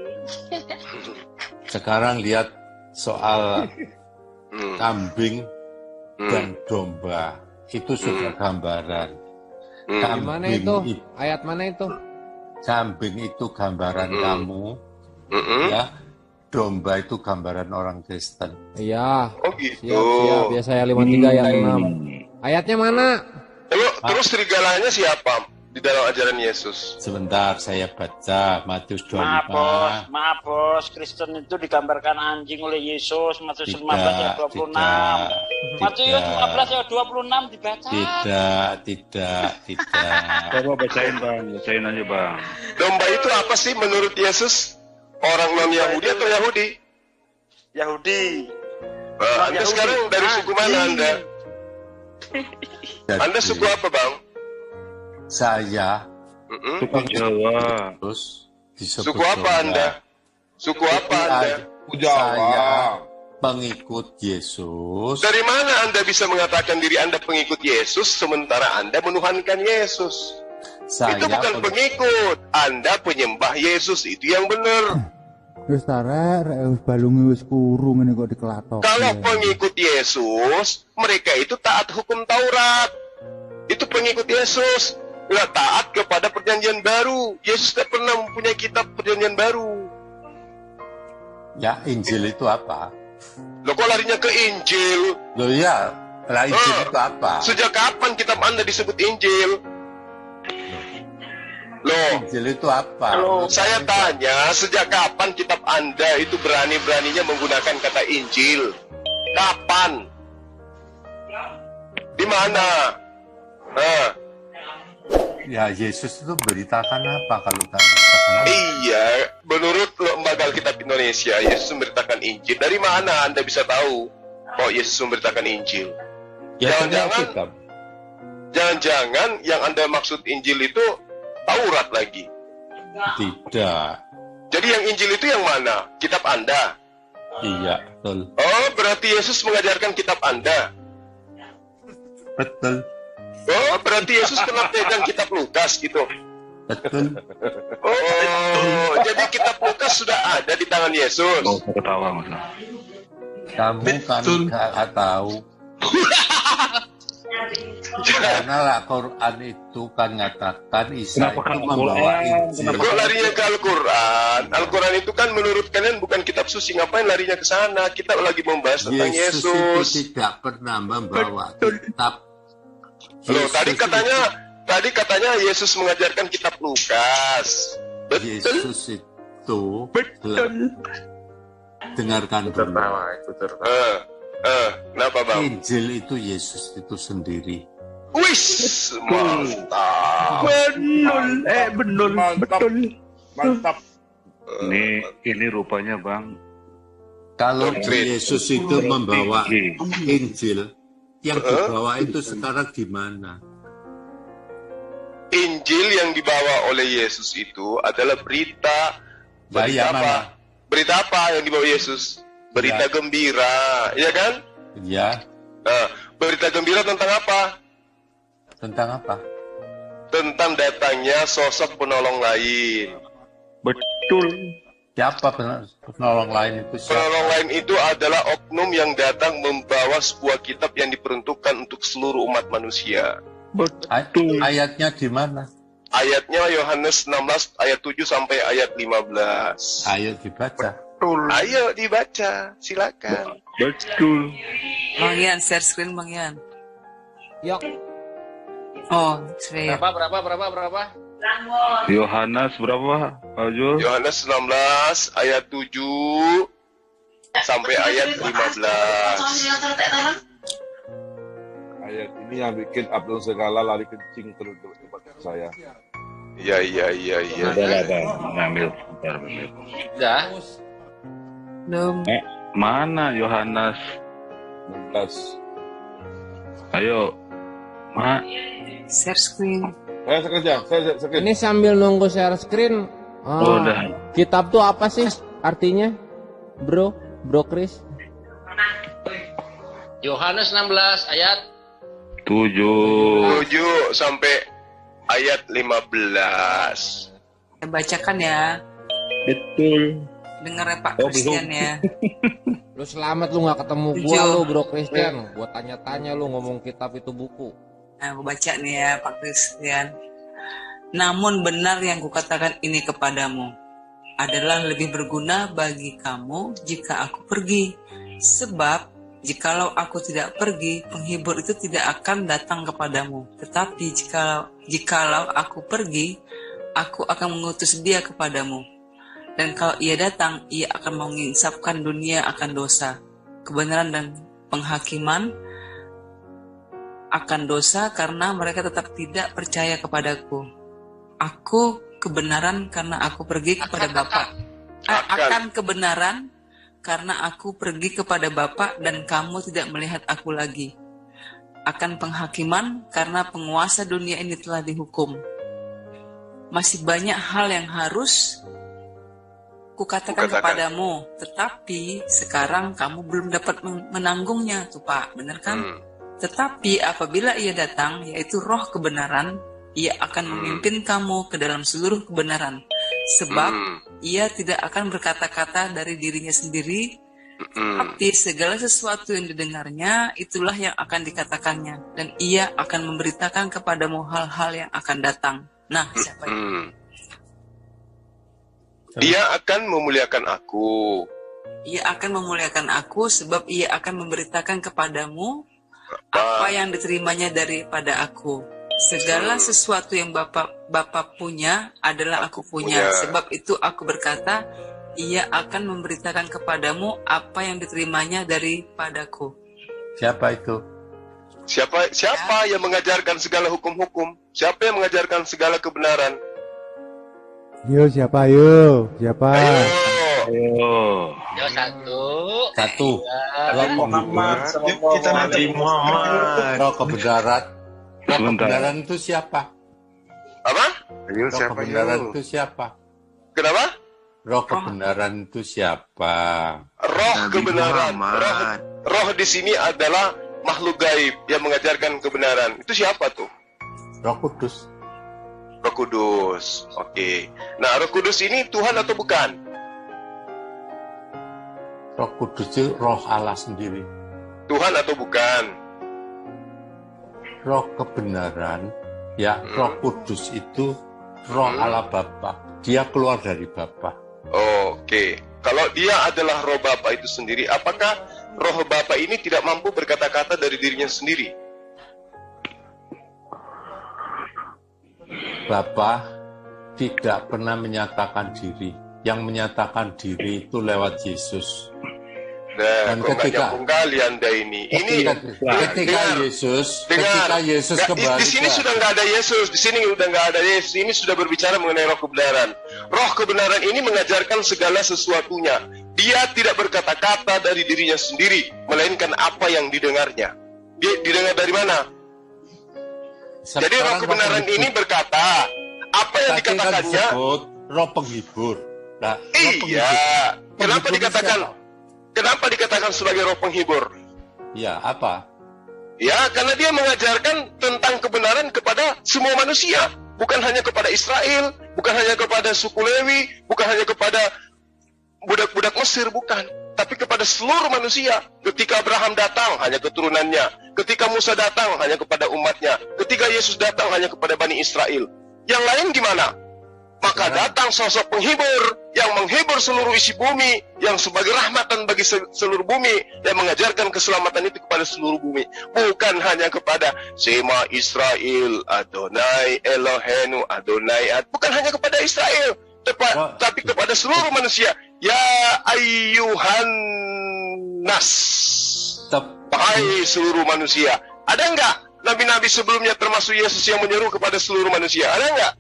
Sekarang lihat soal kambing dan domba. Itu sudah gambaran. Gimana itu? Ayat mana itu? Kambing itu gambaran kamu. Ya. Domba itu gambaran orang Kristen. Iya. Oh gitu. Siap. Biasa 53 ayat 6. Ayatnya mana? Terus serigalanya siapa di dalam ajaran Yesus? Sebentar, saya baca Matius 25. Maaf bos, Kristen itu digambarkan anjing oleh Yesus. Matius 15 ayat 26. Matius 15 ayat 26 dibaca. Tidak. Coba bacain Bang, bacain aja Bang. Domba itu apa sih menurut Yesus? Orang non-Yahudi atau Yahudi? Yahudi. Anda sekarang dari suku mana Anda? Anda suku apa Bang? Saya suku Jawa. Terus suku apa Anda? Suku apa Anda? Jawa. pengikut Yesus. Dari mana Anda bisa mengatakan diri Anda pengikut Yesus sementara Anda menuhankan Yesus? Itu bukan pengikut, Anda penyembah Yesus, itu yang benar. Wis tarek wis balunge wis kurung ngene kok dikelatok. Kalau pengikut Yesus, mereka itu taat hukum Taurat. Itu pengikut Yesus. Nggak taat kepada perjanjian baru. Yesus tidak pernah mempunyai kitab perjanjian baru. Ya, Injil itu apa? Loh, kok larinya ke Injil? Loh ya, Injil itu apa? Sejak kapan kitab Anda disebut Injil? Loh, Injil itu apa? Saya tanya, sejak kapan kitab Anda itu berani-beraninya menggunakan kata Injil? Kapan? Di mana? Ya, Yesus itu beritakan apa kalau tak beritakan apa? Iya, menurut Lembaga Alkitab Indonesia, Yesus memberitakan Injil. Dari mana Anda bisa tahu bahwa Yesus memberitakan Injil? Jangan-jangan yang Anda maksud Injil itu Taurat lagi? Tidak. Jadi yang Injil itu yang mana? Kitab Anda? Iya, betul. Oh, berarti Yesus mengajarkan kitab Anda? Betul. Oh, berarti Yesus pernah pegang kitab Lukas gitu? Betul. Oh, jadi kitab Lukas sudah ada di tangan Yesus? Oh, ketawa Mas. Kamu kan nggak tahu. Karena Al-Quran itu kan mengatakan Isa itu membawa Injil. Kok larinya ke Al-Quran? Al-Quran itu kan menurut kalian bukan kitab suci. Ngapain larinya ke sana? Kita lagi membahas tentang Yesus. Yesus itu tidak pernah membawa kitab. Loh, tadi katanya Yesus mengajarkan kitab Lukas. Betul. Yesus itu dengarkan dulu. Kenapa Bang? Injil itu Yesus itu sendiri. Wis, mantap. Betul. Mantap. Ini rupanya Bang. Kalau Yesus itu membawa Injil, yang dibawa itu sekarang di mana? Injil yang dibawa oleh Yesus itu adalah berita apa? Berita apa yang dibawa Yesus? Berita gembira, ya kan? Iya. Nah, berita gembira tentang apa? Tentang apa? Tentang datangnya sosok penolong lain. Betul. Siapa penolong lain itu? Penolong lain itu adalah oknum yang datang membawa sebuah kitab yang diperuntukkan untuk seluruh umat manusia. Betul. Ayatnya di mana? Ayatnya Yohanes 16 ayat 7 sampai ayat 15. Ayo dibaca. Ayo dibaca, silakan. Betul. Bang Yan, share screen Bang Yan. Yuk. Oh, share. Berapa? Yohanes berapa? Ayo. Yohanes 16 ayat 7 sampai ayat 15. Ayat ini yang bikin Abdul segala lari kencing terus tempat saya. Iya. Udah Bang, ngambil. Udah. Belum. Mana Yohanes? 16. Ayo. Share screen. Saya sekerja. Ini sambil nunggu share screen. Udah. Kitab tuh apa sih artinya? Bro Chris. Yohanes 16 ayat 7 sampai ayat 15. Bacakan ya. Betul. Dengar ya Pak Christian ya. Lu selamat lu nggak ketemu gua lu Bro Christian. Gua tanya-tanya lu ngomong kitab itu buku. Nah, aku baca nih ya Pak Christian. Namun benar yang kukatakan ini kepadamu adalah lebih berguna bagi kamu jika aku pergi. Sebab jikalau aku tidak pergi, penghibur itu tidak akan datang kepadamu. Tetapi jikalau aku pergi, aku akan mengutus dia kepadamu. Dan kalau ia datang, ia akan menginsafkan dunia akan dosa, kebenaran dan penghakiman akan dosa karena mereka tetap tidak percaya kepadaku. Aku kebenaran karena aku pergi kepada Bapa. Akan kebenaran karena aku pergi kepada Bapa dan kamu tidak melihat aku lagi. Akan penghakiman karena penguasa dunia ini telah dihukum. Masih banyak hal yang harus kukatakan kepadamu, tetapi sekarang kamu belum dapat menanggungnya, tuh Pak, benar kan? Tetapi apabila ia datang, yaitu Roh kebenaran, ia akan memimpin kamu ke dalam seluruh kebenaran. Sebab ia tidak akan berkata-kata dari dirinya sendiri, tapi segala sesuatu yang didengarnya, itulah yang akan dikatakannya. Dan ia akan memberitakan kepadamu hal-hal yang akan datang. Nah, siapa itu? Dia akan memuliakan aku. Ia akan memuliakan aku sebab ia akan memberitakan kepadamu apa yang diterimanya daripada aku. Segala sesuatu yang Bapa punya adalah aku punya. Sebab itu aku berkata, ia akan memberitakan kepadamu apa yang diterimanya daripadaku. Siapa itu? Siapa yang mengajarkan segala hukum-hukum? Siapa yang mengajarkan segala kebenaran? Yo, siapa? Yo, siapa? Ayo. Yo, Satu. Roh Muhammad. Kita nanti Muhammad. Roh kebenaran. Roh kebenaran itu siapa? Apa? Roh kebenaran itu siapa? Kenapa? Roh kebenaran itu siapa? Roh kebenaran. Roh di sini adalah makhluk gaib yang mengajarkan kebenaran. Itu siapa tuh? Roh Kudus. Roh Kudus. Oke. Nah, Roh Kudus ini Tuhan atau bukan? Roh Kudus itu Roh Allah sendiri. Tuhan atau bukan? Roh kebenaran, ya, Roh Kudus itu Roh Allah Bapa. Dia keluar dari Bapa. Oke. Kalau dia adalah Roh Bapa itu sendiri, apakah Roh Bapa ini tidak mampu berkata-kata dari dirinya sendiri? Bapa tidak pernah menyatakan diri. Yang menyatakan diri itu lewat Yesus. Nah, dan ketika kali Anda ini ketika Yesus kembali, di sini sudah nggak ada Yesus, di sini udah nggak ada Yesus. Ini sudah berbicara mengenai Roh kebenaran. Roh kebenaran ini mengajarkan segala sesuatunya. Dia tidak berkata-kata dari dirinya sendiri, melainkan apa yang didengarnya. Dia didengar dari mana? Jadi Roh kebenaran ini berkata apa yang dikatakannya. Roh penghibur. Nah, iya. Kenapa dikatakan sebagai roh penghibur? Ya, apa? Ya, karena dia mengajarkan tentang kebenaran kepada semua manusia. Bukan hanya kepada Israel, bukan hanya kepada suku Lewi, bukan hanya kepada budak-budak Mesir, bukan. Tapi kepada seluruh manusia. Ketika Abraham datang, hanya keturunannya. Ketika Musa datang, hanya kepada umatnya. Ketika Yesus datang, hanya kepada Bani Israel. Yang lain gimana? Maka datang sosok penghibur yang menghibur seluruh isi bumi, yang sebagai rahmatan bagi seluruh bumi, yang mengajarkan keselamatan itu kepada seluruh bumi. Bukan hanya kepada Shema Israel, Adonai Elohenu, Adonai. Bukan hanya kepada Israel, tapi kepada seluruh manusia. Ya ayyuhan nas, wahai seluruh manusia. Ada enggak nabi-nabi sebelumnya termasuk Yesus yang menyeru kepada seluruh manusia? Ada enggak?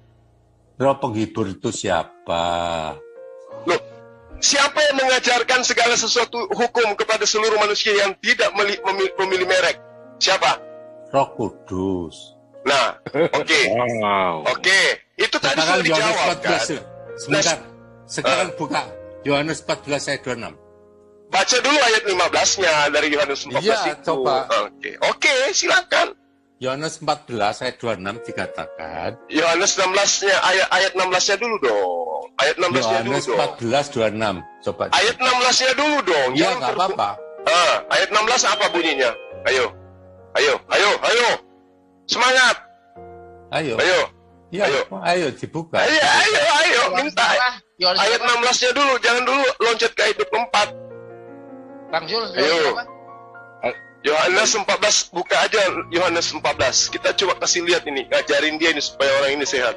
Roh penghibur itu siapa? Loh, siapa yang mengajarkan segala sesuatu hukum kepada seluruh manusia yang tidak memilih merek? Siapa? Roh Kudus. Nah, oke. Oke, itu tadi sudah dijawab kan? Sebentar, sekarang buka Yohanes 14 ayat 26. Baca dulu ayat 15-nya dari Yohanes 14 itu. Coba. Oke, silakan. Yohanes 14 ayat 26 dikatakan. Yohanes 16-nya ayat 16-nya dulu dong. Ayat 16-nya dulu dong. Yohanes 14 26. Coba. Ayat 16-nya dulu dong. Iya, enggak apa-apa. Ayat 16 apa bunyinya? Ayo. Semangat. Ayo. Ya, ayo dibuka. Ayo, minta. Ayat 16-nya dulu, jangan dulu loncat ke ayat 24. Bang Zul, ayo. Yohanes 14, buka aja Yohanes 14. Kita coba kasih lihat ini, ngajarin dia ini supaya orang ini sehat.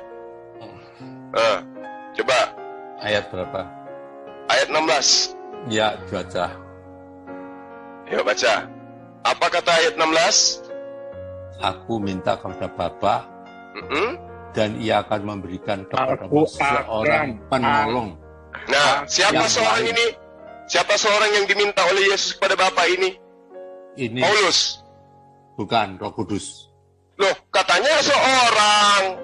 Coba. Ayat berapa? Ayat 16. Ya, baca. Yuk baca. Apa kata ayat 16? Aku minta kepada Bapa, dan ia akan memberikan kepadamu seorang penolong. Nah, siapa seorang ini? Siapa seorang yang diminta oleh Yesus kepada Bapa ini? Ini Paulus. Bukan, Roh Kudus. Loh, katanya seorang.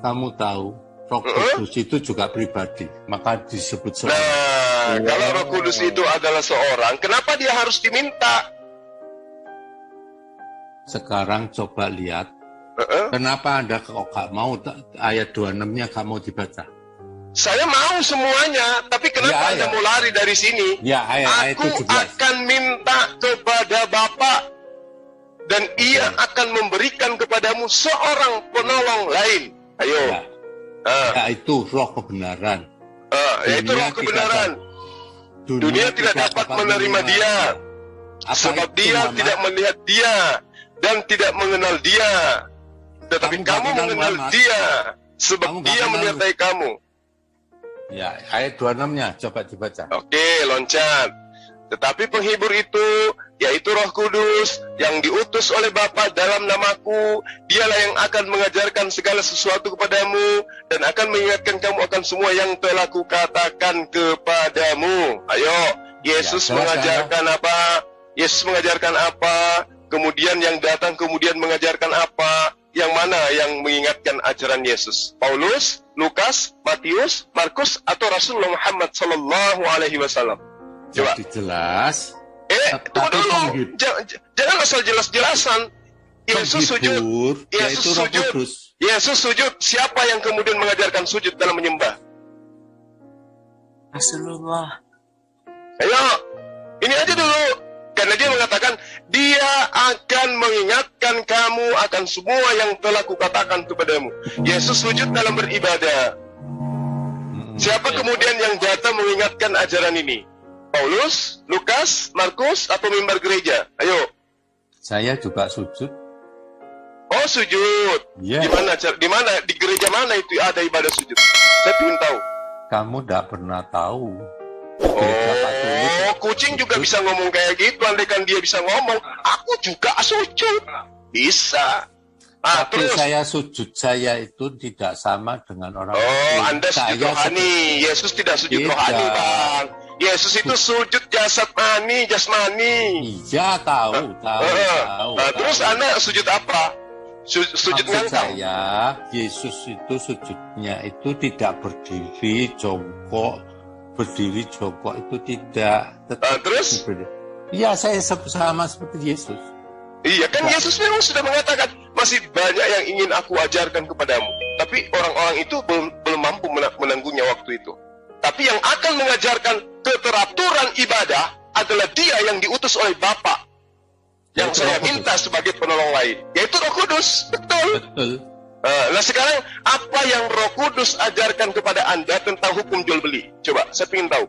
Kamu tahu Roh Kudus itu juga pribadi, maka disebut seorang. Nah, kalau Roh Kudus itu adalah seorang, kenapa dia harus diminta? Sekarang coba lihat, kenapa Anda kok gak mau ayat 26-nya gak mau dibaca? Saya mau semuanya, tapi kenapa Anda mau lari dari sini? Ya, Aku akan minta kepada Bapa, dan Ia akan memberikan kepadamu seorang penolong lain. Ayo. Yaitu roh kebenaran. Yaitu roh kebenaran. Dunia tidak dapat menerima dia, sebab dia tidak melihat dia dan tidak mengenal dia. Tetapi kamu mengenal dia, sebab dia menyertai kamu. Ya, ayat 26-nya coba dibaca. Oke, loncat. Tetapi penghibur itu, yaitu Roh Kudus, yang diutus oleh Bapa dalam namaku, dialah yang akan mengajarkan segala sesuatu kepadamu, dan akan mengingatkan kamu akan semua yang telah kukatakan kepadamu. Ayo, Yesus mengajarkan apa? Yesus mengajarkan apa? Kemudian yang datang kemudian mengajarkan apa? Yang mana yang mengingatkan ajaran Yesus? Paulus, Lukas, Matius, Markus, atau Rasulullah Muhammad Sallallahu Alaihi Wasallam? Coba. Jadi jelas. Tunggu dulu. Jangan asal jelas-jelasan. Yesus sujud. Yesus sujud. Yesus sujud. Siapa yang kemudian mengajarkan sujud dalam menyembah? Rasulullah. Ayo, ini aja dulu. Karena dia mengatakan, dia akan mengingatkan kamu akan semua yang telah kukatakan kepadamu. Yesus sujud dalam beribadah. Siapa kemudian yang datang mengingatkan ajaran ini? Paulus, Lukas, Markus, atau mimbar gereja? Ayo. Saya juga sujud. Oh, sujud. Yeah. Di mana? Di gereja mana itu ada ibadah sujud? Saya ingin tahu. Kamu tidak pernah tahu. Oh, kucing juga bisa ngomong kayak gitu. Andaikan dia bisa ngomong, aku juga sujud. Bisa. Tapi terus. sujud saya itu tidak sama dengan orang lain. Oh, Anda sujud rohani. Yesus tidak sujud rohani, Bang. Yesus itu sujud jasmani. Iya, tahu. Terus Anda sujud apa? Sujud ngangkang. Saya, Yesus itu sujudnya itu tidak berdiri jongkok. Berdiri jongkok itu tidak. Terus? Iya, saya sama seperti Yesus. Iya, kan Yesus memang sudah mengatakan, masih banyak yang ingin aku ajarkan kepadamu. Tapi orang-orang itu belum mampu menanggungnya waktu itu. Tapi yang akan mengajarkan keteraturan ibadah adalah dia yang diutus oleh Bapa. Yang saya minta sebagai penolong lain. Yaitu Roh Kudus. Betul. Nah sekarang, apa yang Roh Kudus ajarkan kepada Anda tentang hukum jual beli? Coba, saya ingin tahu.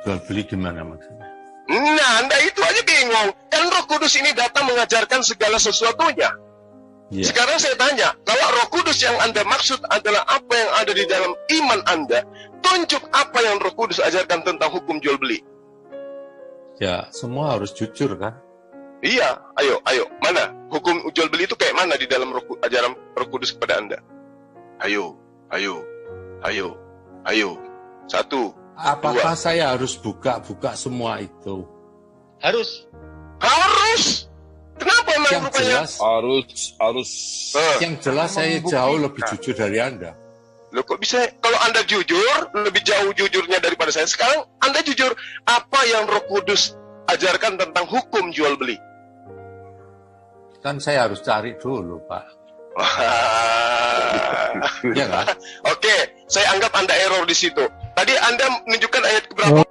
Jual beli gimana maksudnya? Nah, Anda itu aja bingung. Kan Roh Kudus ini datang mengajarkan segala sesuatunya. Yeah. Sekarang saya tanya, kalau Roh Kudus yang Anda maksud adalah apa yang ada di dalam iman Anda, tunjuk apa yang Roh Kudus ajarkan tentang hukum jual beli. Ya, semua harus jujur kan? Iya, ayo. Mana? Hukum jual beli itu kayak mana di dalam ajaran Roh Kudus kepada Anda? Ayo. 1, Apakah 2. Saya harus buka semua itu? Harus. Kenapa memang rupanya? Harus. Yang jelas saya jauh lebih jujur dari Anda. Loh kok bisa? Kalau Anda jujur, lebih jauh jujurnya daripada saya. Sekarang Anda jujur, apa yang Roh Kudus ajarkan tentang hukum jual beli? Kan saya harus cari dulu, Pak. Ya kan? Oke, saya anggap Anda error di situ. Tadi Anda menunjukkan ayat keberapa?